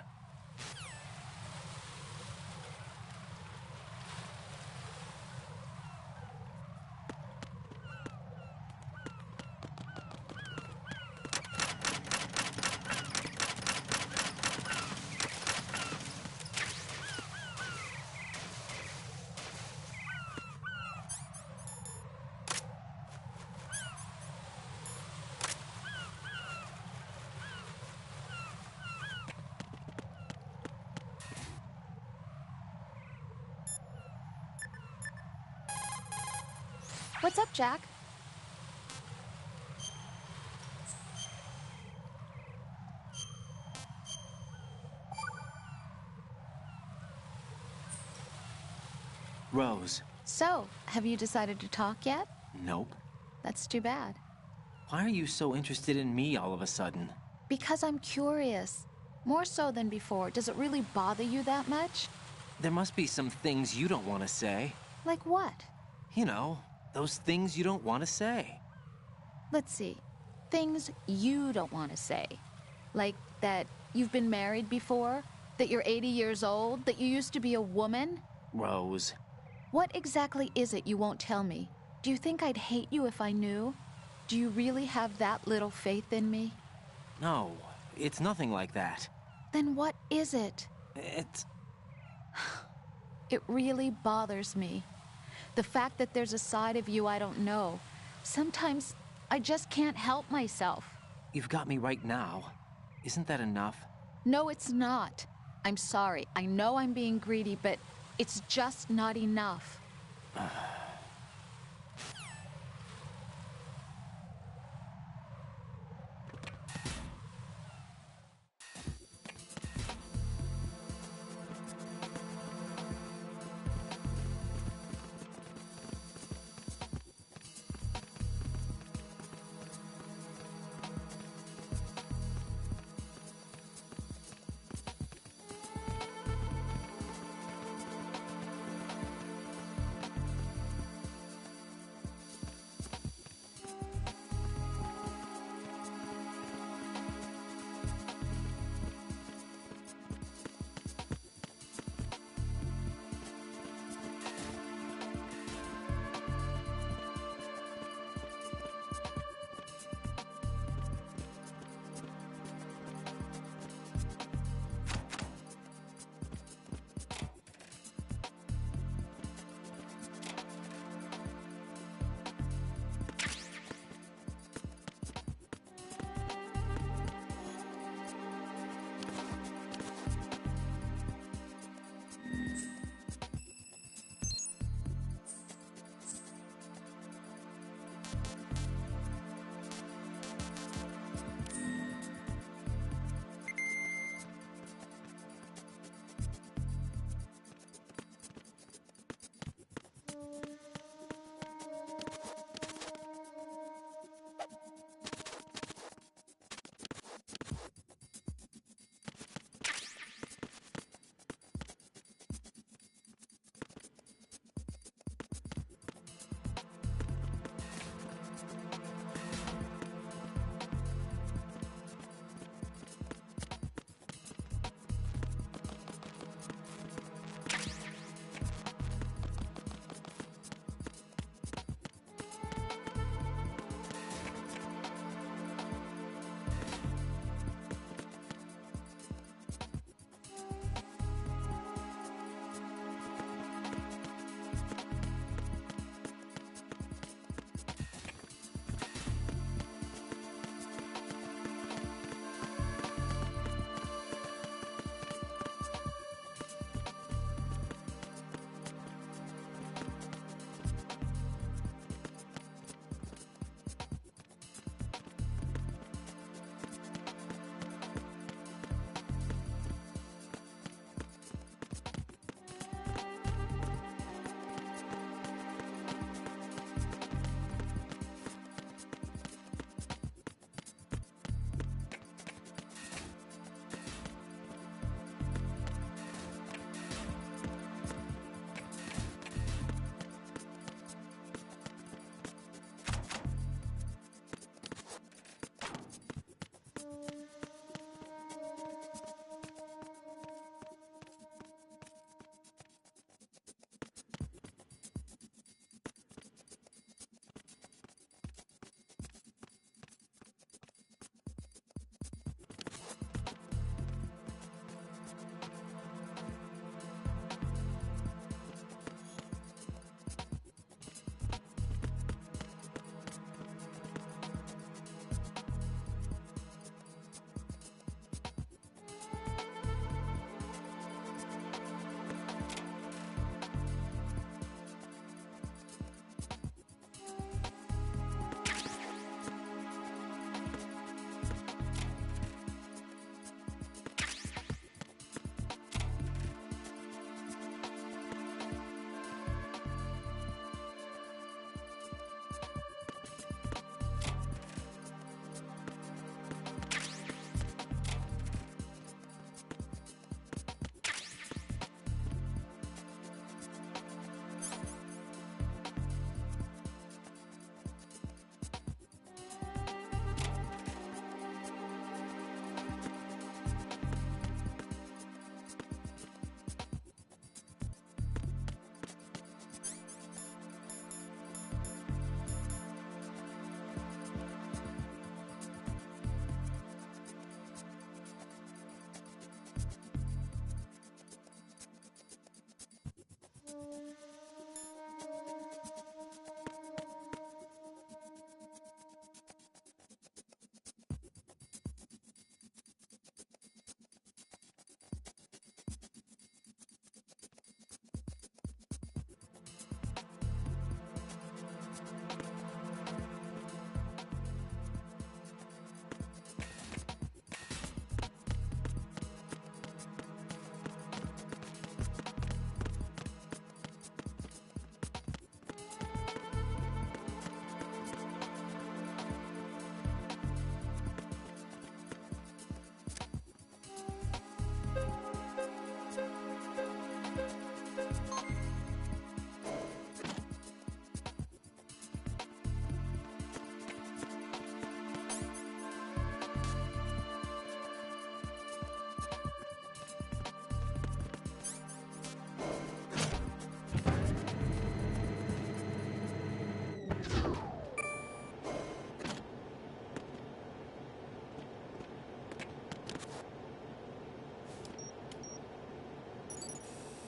What's up, Jack? Rose. So, have you decided to talk yet? Nope. That's too bad. Why are you so interested in me all of a sudden? Because I'm curious. More so than before. Does it really bother you that much? There must be some things you don't want to say. Like what? You know, those things you don't want to say. Let's see. Things you don't want to say. Like that you've been married before? That you're 80 years old? That you used to be a woman? Rose. What exactly is it you won't tell me? Do you think I'd hate you if I knew? Do you really have that little faith in me? No, it's nothing like that. Then what is it? It's... It really bothers me. The fact that there's a side of you I don't know. Sometimes I just can't help myself. You've got me right now. Isn't that enough? No, it's not. I'm sorry. I know I'm being greedy, but it's just not enough.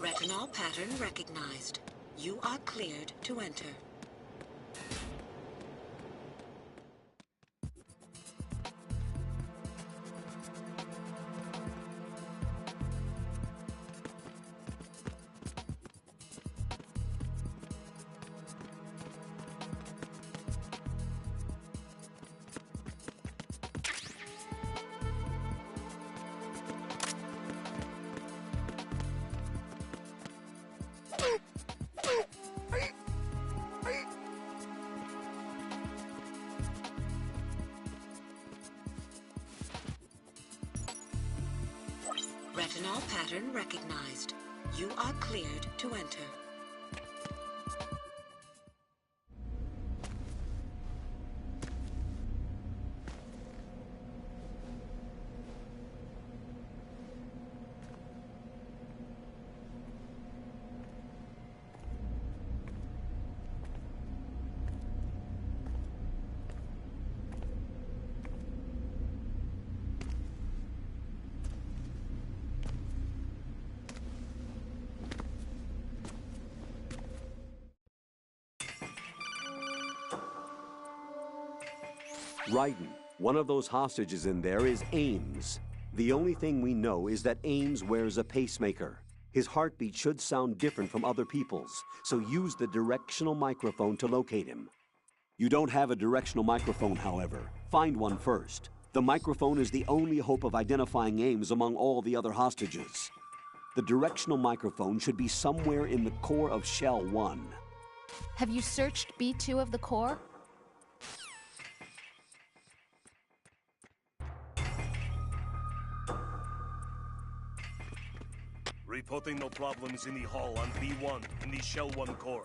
Retinol pattern recognized. You are cleared to enter. Retinol pattern recognized. You are cleared to enter. Raiden, one of those hostages in there is Ames. The only thing we know is that Ames wears a pacemaker. His heartbeat should sound different from other people's, so use the directional microphone to locate him. You don't have a directional microphone, however. Find one first. The microphone is the only hope of identifying Ames among all the other hostages. The directional microphone should be somewhere in the core of Shell 1. Have you searched B2 of the core? Reporting no problems in the hall on B1 in the Shell 1 core.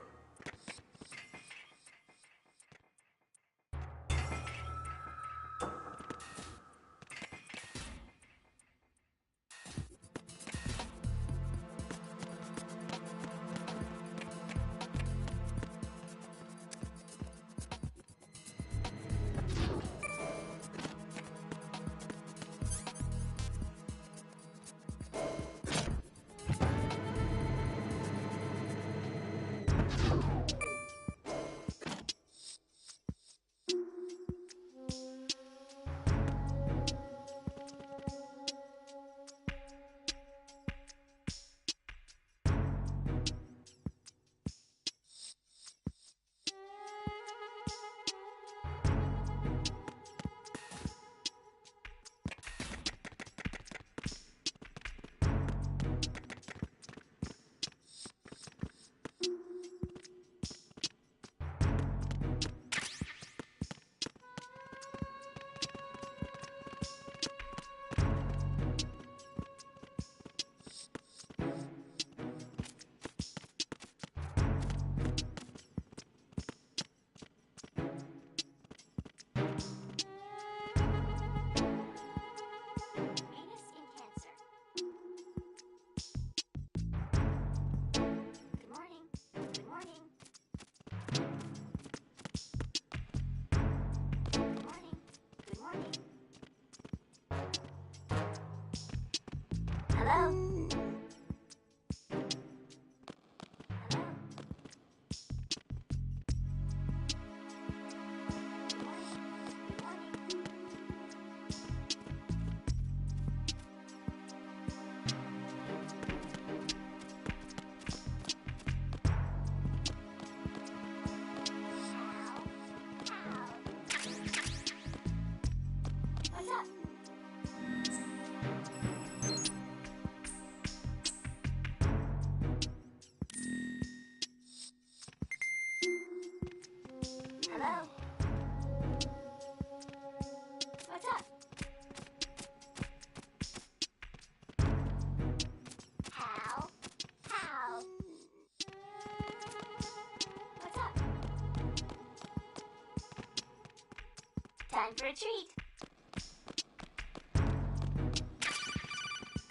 Time for a treat.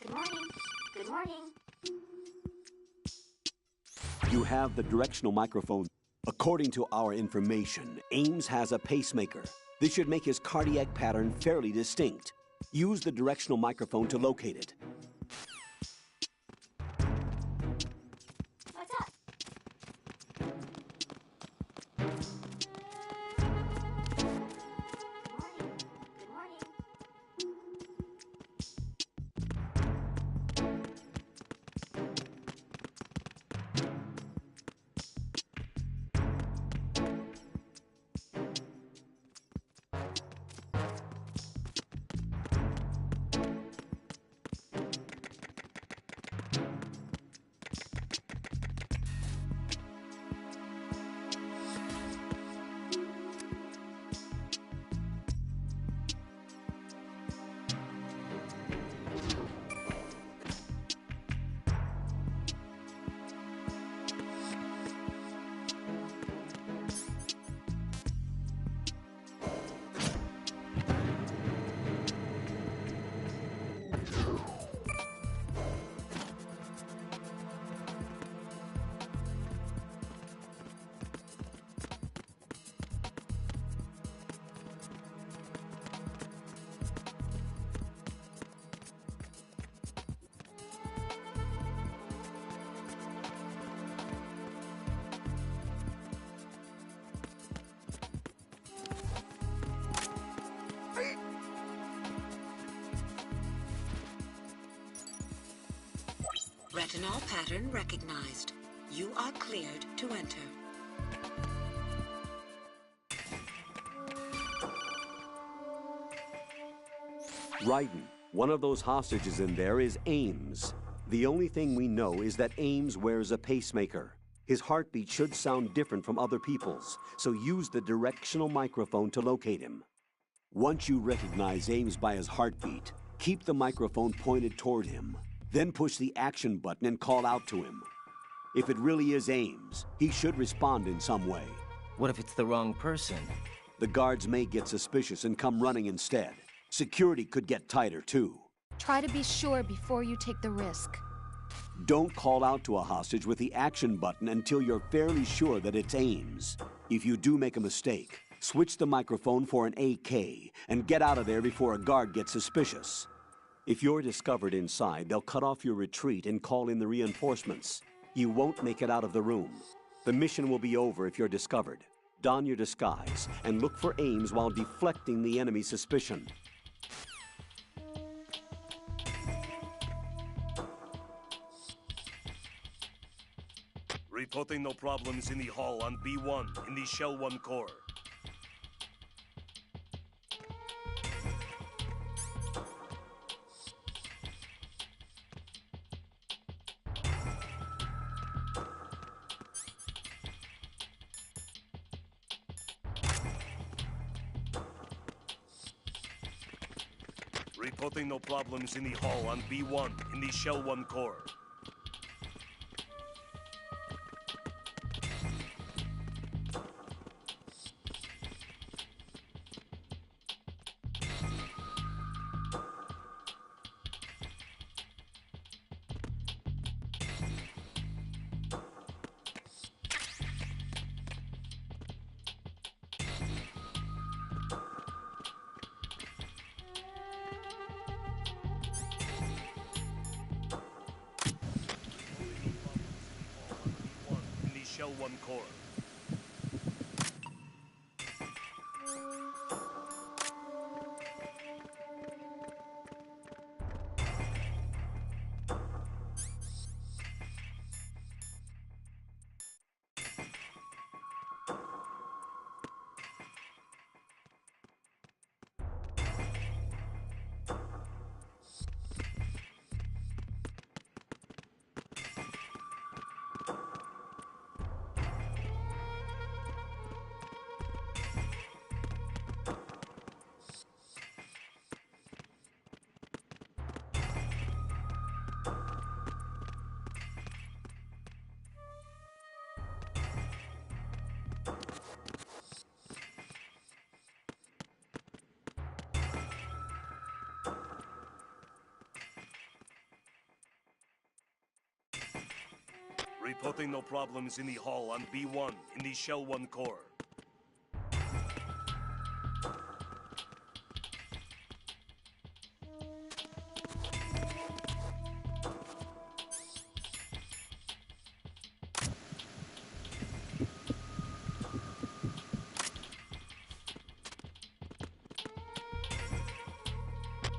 Good morning. Good morning. You have the directional microphone. According to our information, Ames has a pacemaker. This should make his cardiac pattern fairly distinct. Use the directional microphone to locate it. Retinol pattern recognized. You are cleared to enter. Raiden, one of those hostages in there is Ames. The only thing we know is that Ames wears a pacemaker. His heartbeat should sound different from other people's, so use the directional microphone to locate him. Once you recognize Ames by his heartbeat, keep the microphone pointed toward him. Then push the action button and call out to him. If it really is Ames, he should respond in some way. What if it's the wrong person? The guards may get suspicious and come running instead. Security could get tighter, too. Try to be sure before you take the risk. Don't call out to a hostage with the action button until you're fairly sure that it's Ames. If you do make a mistake, switch the microphone for an AK and get out of there before a guard gets suspicious. If you're discovered inside, they'll cut off your retreat and call in the reinforcements. You won't make it out of the room. The mission will be over if you're discovered. Don your disguise and look for Ames while deflecting the enemy's suspicion. Reporting no problems in the hall on B1 in the Shell 1 core. Reporting no problems in the hall on B1 in the Shell 1 core. Shell 1 core. Reporting no problems in the hall on B1 in the Shell 1 core.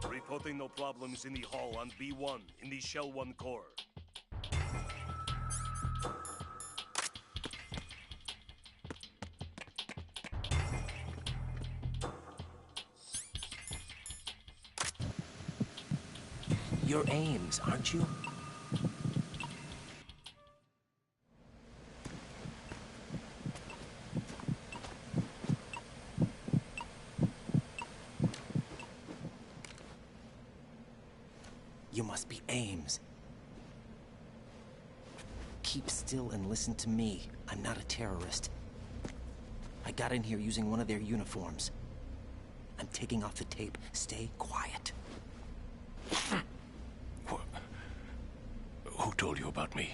Reporting no problems in the hall on B1 in the Shell 1 core. You're Ames, aren't you? You must be Ames. Keep still and listen to me. I'm not a terrorist. I got in here using one of their uniforms. I'm taking off the tape. Stay quiet. Who told you about me?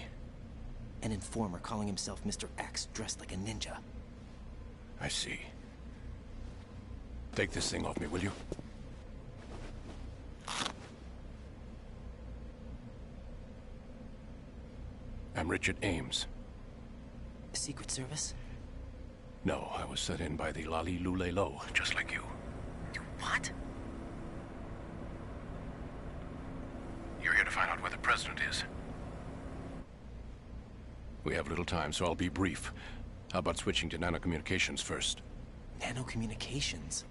An informer calling himself Mr. X, dressed like a ninja. I see. Take this thing off me, will you? I'm Richard Ames. Secret Service? No, I was sent in by the Lali Lule Lo, just like you. What? You're here to find out where the president is. We have little time, so I'll be brief. How about switching to nanocommunications first? Nanocommunications?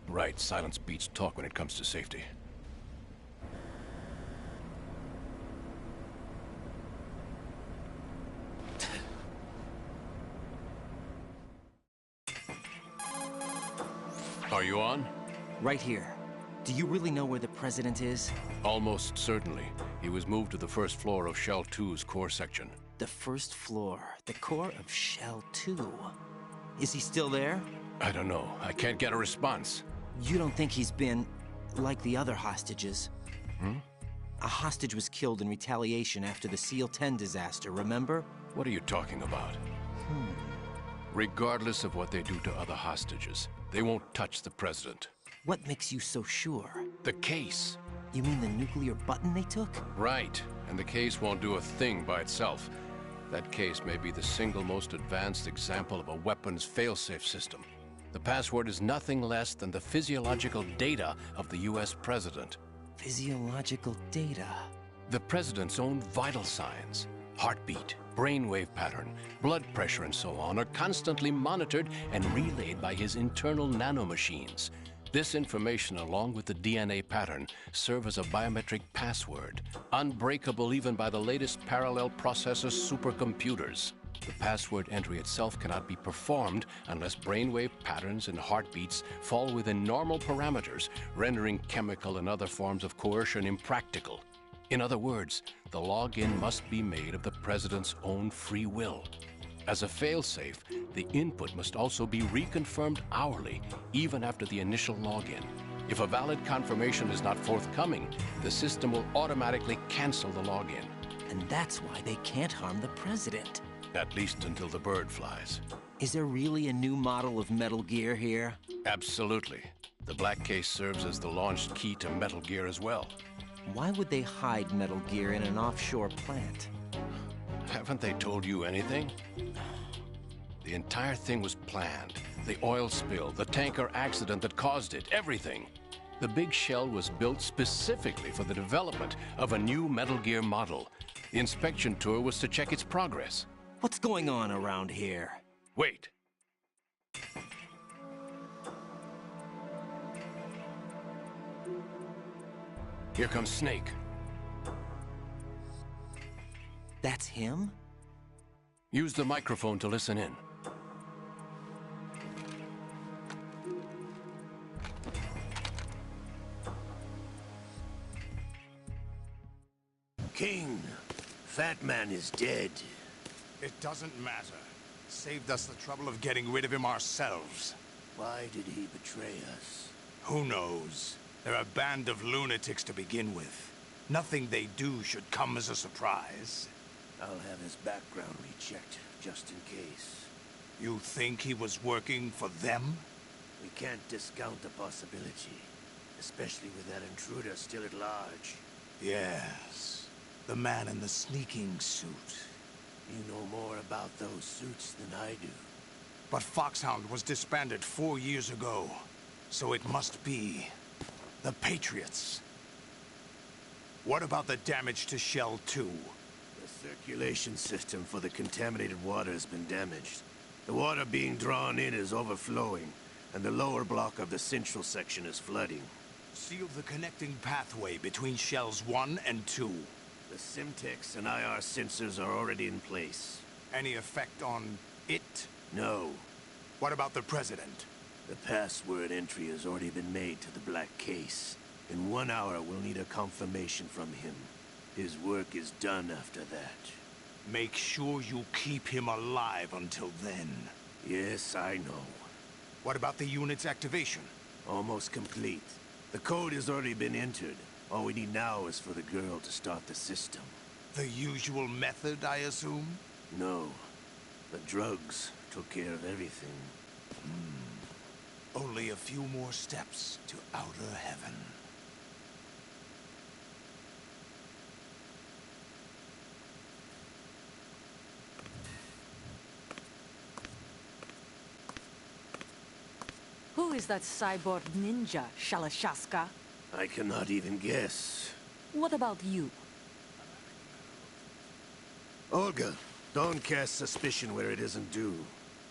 Right, silence beats talk when it comes to safety. Are you on? Right here. Do you really know where the President is? Almost certainly. He was moved to the first floor of Shell 2's core section. The first floor, the core of Shell 2. Is he still there? I don't know. I can't get a response. You don't think he's been like the other hostages? Hmm? A hostage was killed in retaliation after the SEAL 10 disaster, remember? What are you talking about? Regardless of what they do to other hostages, they won't touch the President. What makes you so sure? The case. You mean the nuclear button they took? Right, and the case won't do a thing by itself. That case may be the single most advanced example of a weapons failsafe system. The password is nothing less than the physiological data of the US President. Physiological data? The President's own vital signs, heartbeat, brainwave pattern, blood pressure and so on are constantly monitored and relayed by his internal nanomachines. This information, along with the DNA pattern, serve as a biometric password, unbreakable even by the latest parallel processor supercomputers. The password entry itself cannot be performed unless brainwave patterns and heartbeats fall within normal parameters, rendering chemical and other forms of coercion impractical. In other words, the login must be made of the President's own free will. As a failsafe, the input must also be reconfirmed hourly, even after the initial login. If a valid confirmation is not forthcoming, the system will automatically cancel the login. And that's why they can't harm the President. At least until the bird flies. Is there really a new model of Metal Gear here? Absolutely. The Black Case serves as the launch key to Metal Gear as well. Why would they hide Metal Gear in an offshore plant? Haven't they told you anything? The entire thing was planned. The oil spill, the tanker accident that caused it, everything. The big shell was built specifically for the development of a new Metal Gear model. The inspection tour was to check its progress. What's going on around here? Wait. Here comes Snake. That's him? Use the microphone to listen in. King, Fat Man is dead. It doesn't matter. Saved us the trouble of getting rid of him ourselves. Why did he betray us? Who knows? They're a band of lunatics to begin with. Nothing they do should come as a surprise. I'll have his background rechecked, just in case. You think he was working for them? We can't discount the possibility, especially with that intruder still at large. Yes. The man in the sneaking suit. You know more about those suits than I do. But Foxhound was disbanded 4 years ago, so it must be the Patriots. What about the damage to Shell 2? The circulation system for the contaminated water has been damaged. The water being drawn in is overflowing, and the lower block of the central section is flooding. Seal the connecting pathway between Shells 1 and 2. The Simtex and IR sensors are already in place. Any effect on it? No. What about the President? The password entry has already been made to the Black Case. In 1 hour, we'll need a confirmation from him. His work is done after that. Make sure you keep him alive until then. Yes, I know. What about the unit's activation? Almost complete. The code has already been entered. All we need now is for the girl to start the system. The usual method, I assume? No. The drugs took care of everything. Only a few more steps to outer heaven. Who is that cyborg ninja, Shalashaska? I cannot even guess. What about you? Olga, don't cast suspicion where it isn't due.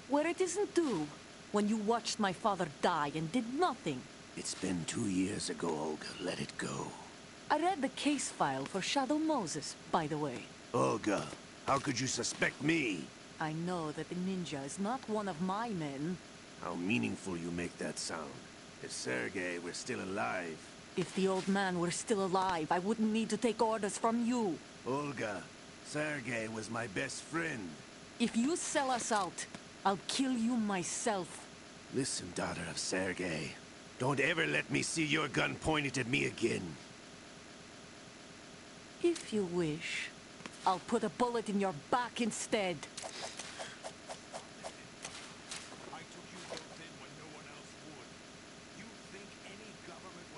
Where it isn't due, when you watched my father die and did nothing. It's been 2 years ago, Olga. Let it go. I read the case file for Shadow Moses, by the way. Olga, how could you suspect me? I know that the ninja is not one of my men. How meaningful you make that sound. If Sergei were still alive... If the old man were still alive, I wouldn't need to take orders from you. Olga, Sergei was my best friend. If you sell us out, I'll kill you myself. Listen, daughter of Sergei. Don't ever let me see your gun pointed at me again. If you wish, I'll put a bullet in your back instead.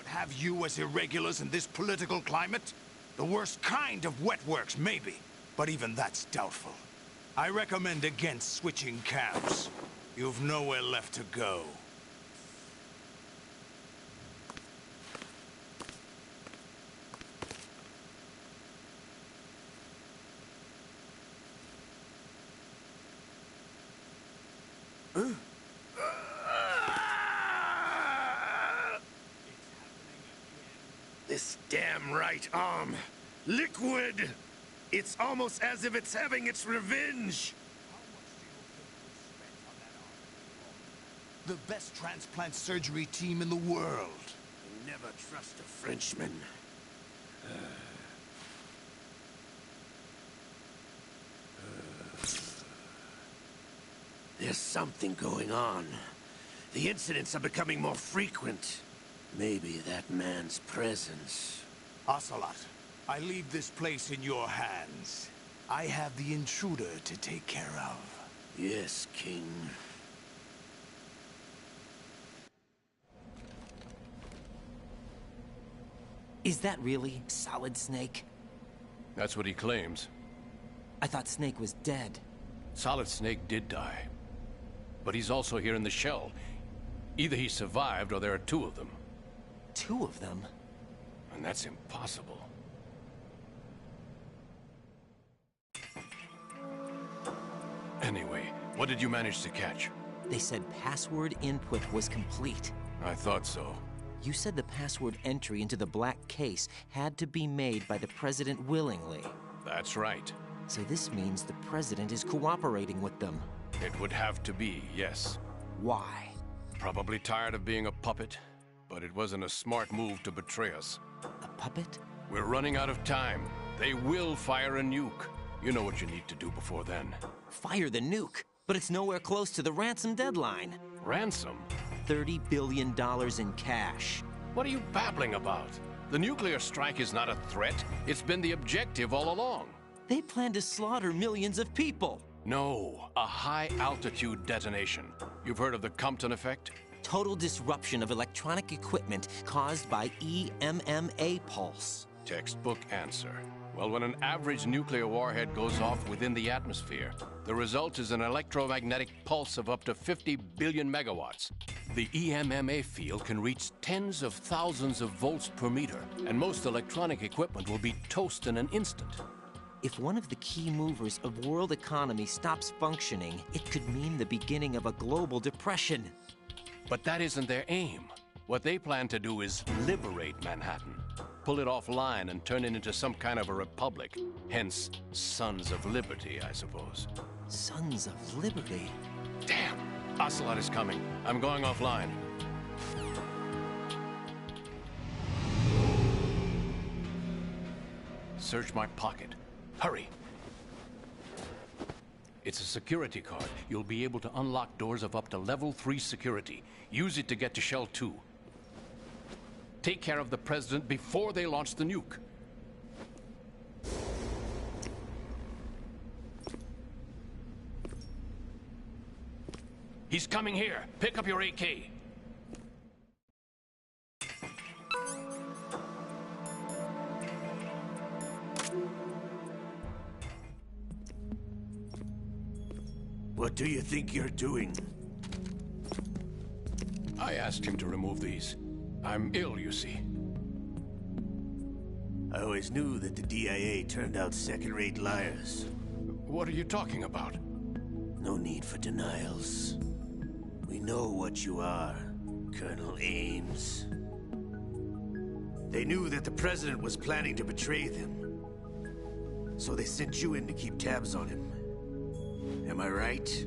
Have you as irregulars in this political climate? The worst kind of wet works, maybe. But even that's doubtful. I recommend against switching camps. You've nowhere left to go. This damn right arm. Liquid! It's almost as if it's having its revenge! The best transplant surgery team in the world. I never trust a Frenchman. There's something going on. The incidents are becoming more frequent. Maybe that man's presence. Ocelot, I leave this place in your hands. I have the intruder to take care of. Yes, King. Is that really Solid Snake? That's what he claims. I thought Snake was dead. Solid Snake did die. But he's also here in the shell. Either he survived or there are two of them. Two of them? And that's impossible. Anyway, what did you manage to catch? They said password input was complete. I thought so. You said the password entry into the black case had to be made by the President willingly. That's right. So this means the President is cooperating with them. It would have to be, yes. Why? Probably tired of being a puppet, but it wasn't a smart move to betray us. A puppet? We're running out of time. They will fire a nuke. You know what you need to do before then. Fire the nuke? But it's nowhere close to the ransom deadline. Ransom? $30 billion in cash. What are you babbling about? The nuclear strike is not a threat. It's been the objective all along. They plan to slaughter millions of people. No, a high-altitude detonation. You've heard of the Compton effect? Total disruption of electronic equipment caused by EMMA pulse. Textbook answer. Well, when an average nuclear warhead goes off within the atmosphere, the result is an electromagnetic pulse of up to 50 billion megawatts. The EMMA field can reach tens of thousands of volts per meter, and most electronic equipment will be toast in an instant. If one of the key movers of world economy stops functioning, it could mean the beginning of a global depression. But that isn't their aim. What they plan to do is liberate Manhattan. Pull it offline and turn it into some kind of a republic. Hence, Sons of Liberty, I suppose. Sons of Liberty? Damn! Ocelot is coming. I'm going offline. Search my pocket. Hurry! It's a security card. You'll be able to unlock doors of up to level 3 security. Use it to get to Shell 2. Take care of the President before they launch the nuke. He's coming here. Pick up your AK. What do you think you're doing? I asked him to remove these. I'm ill, you see. I always knew that the DIA turned out second-rate liars. What are you talking about? No need for denials. We know what you are, Colonel Ames. They knew that the President was planning to betray them. So they sent you in to keep tabs on him. Am I right?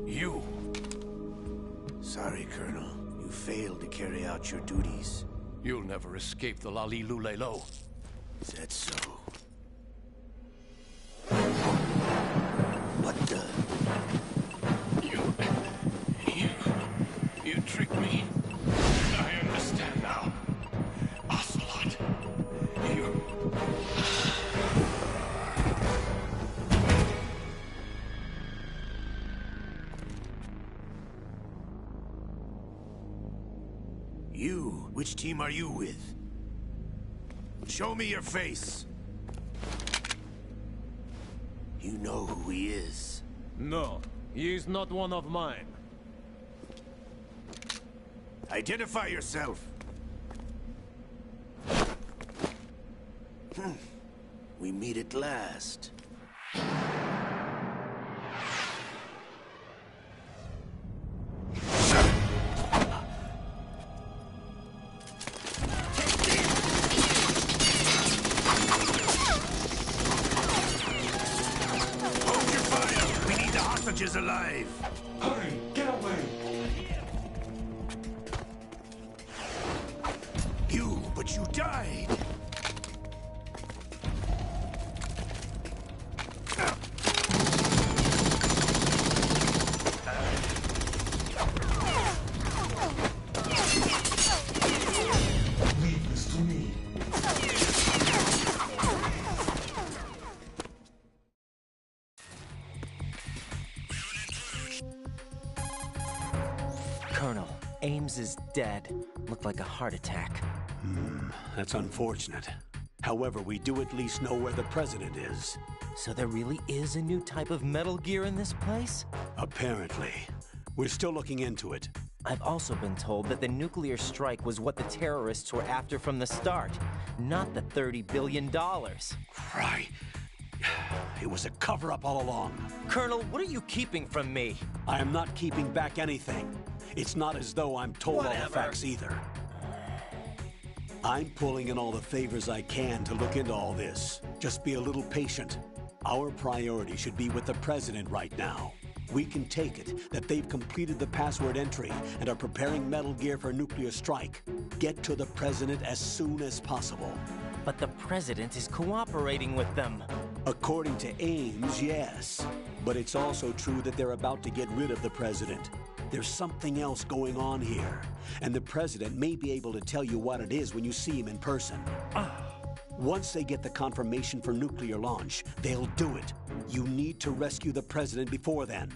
You? Sorry, Colonel. You failed to carry out your duties. You'll never escape the Lali Lulelo. Is that so? What the? You tricked me. I understand now. Ocelot. You... You? Which team are you with? Show me your face. You know who he is. No, he is not one of mine. Identify yourself. We meet at last. Hold your fire! We need the hostages alive! Hurry, get away! But you died! Leave this to me. Colonel, Ames is dead. Looked like a heart attack. That's unfortunate. However, we do at least know where the President is. So there really is a new type of Metal Gear in this place? Apparently. We're still looking into it. I've also been told that the nuclear strike was what the terrorists were after from the start, not the $30 billion. Right. It was a cover-up all along. Colonel, what are you keeping from me? I am not keeping back anything. It's not as though I'm told all the facts either. I'm pulling in all the favors I can to look into all this. Just be a little patient. Our priority should be with the President right now. We can take it that they've completed the password entry and are preparing Metal Gear for nuclear strike. Get to the President as soon as possible. But the President is cooperating with them. According to Ames, yes. But it's also true that they're about to get rid of the President. There's something else going on here, and the President may be able to tell you what it is when you see him in person. Once they get the confirmation for nuclear launch, they'll do it. You need to rescue the President before then.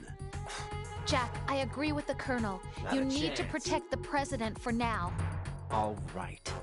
Jack, I agree with the Colonel. Not You a need to chance. protect the President for now. All right.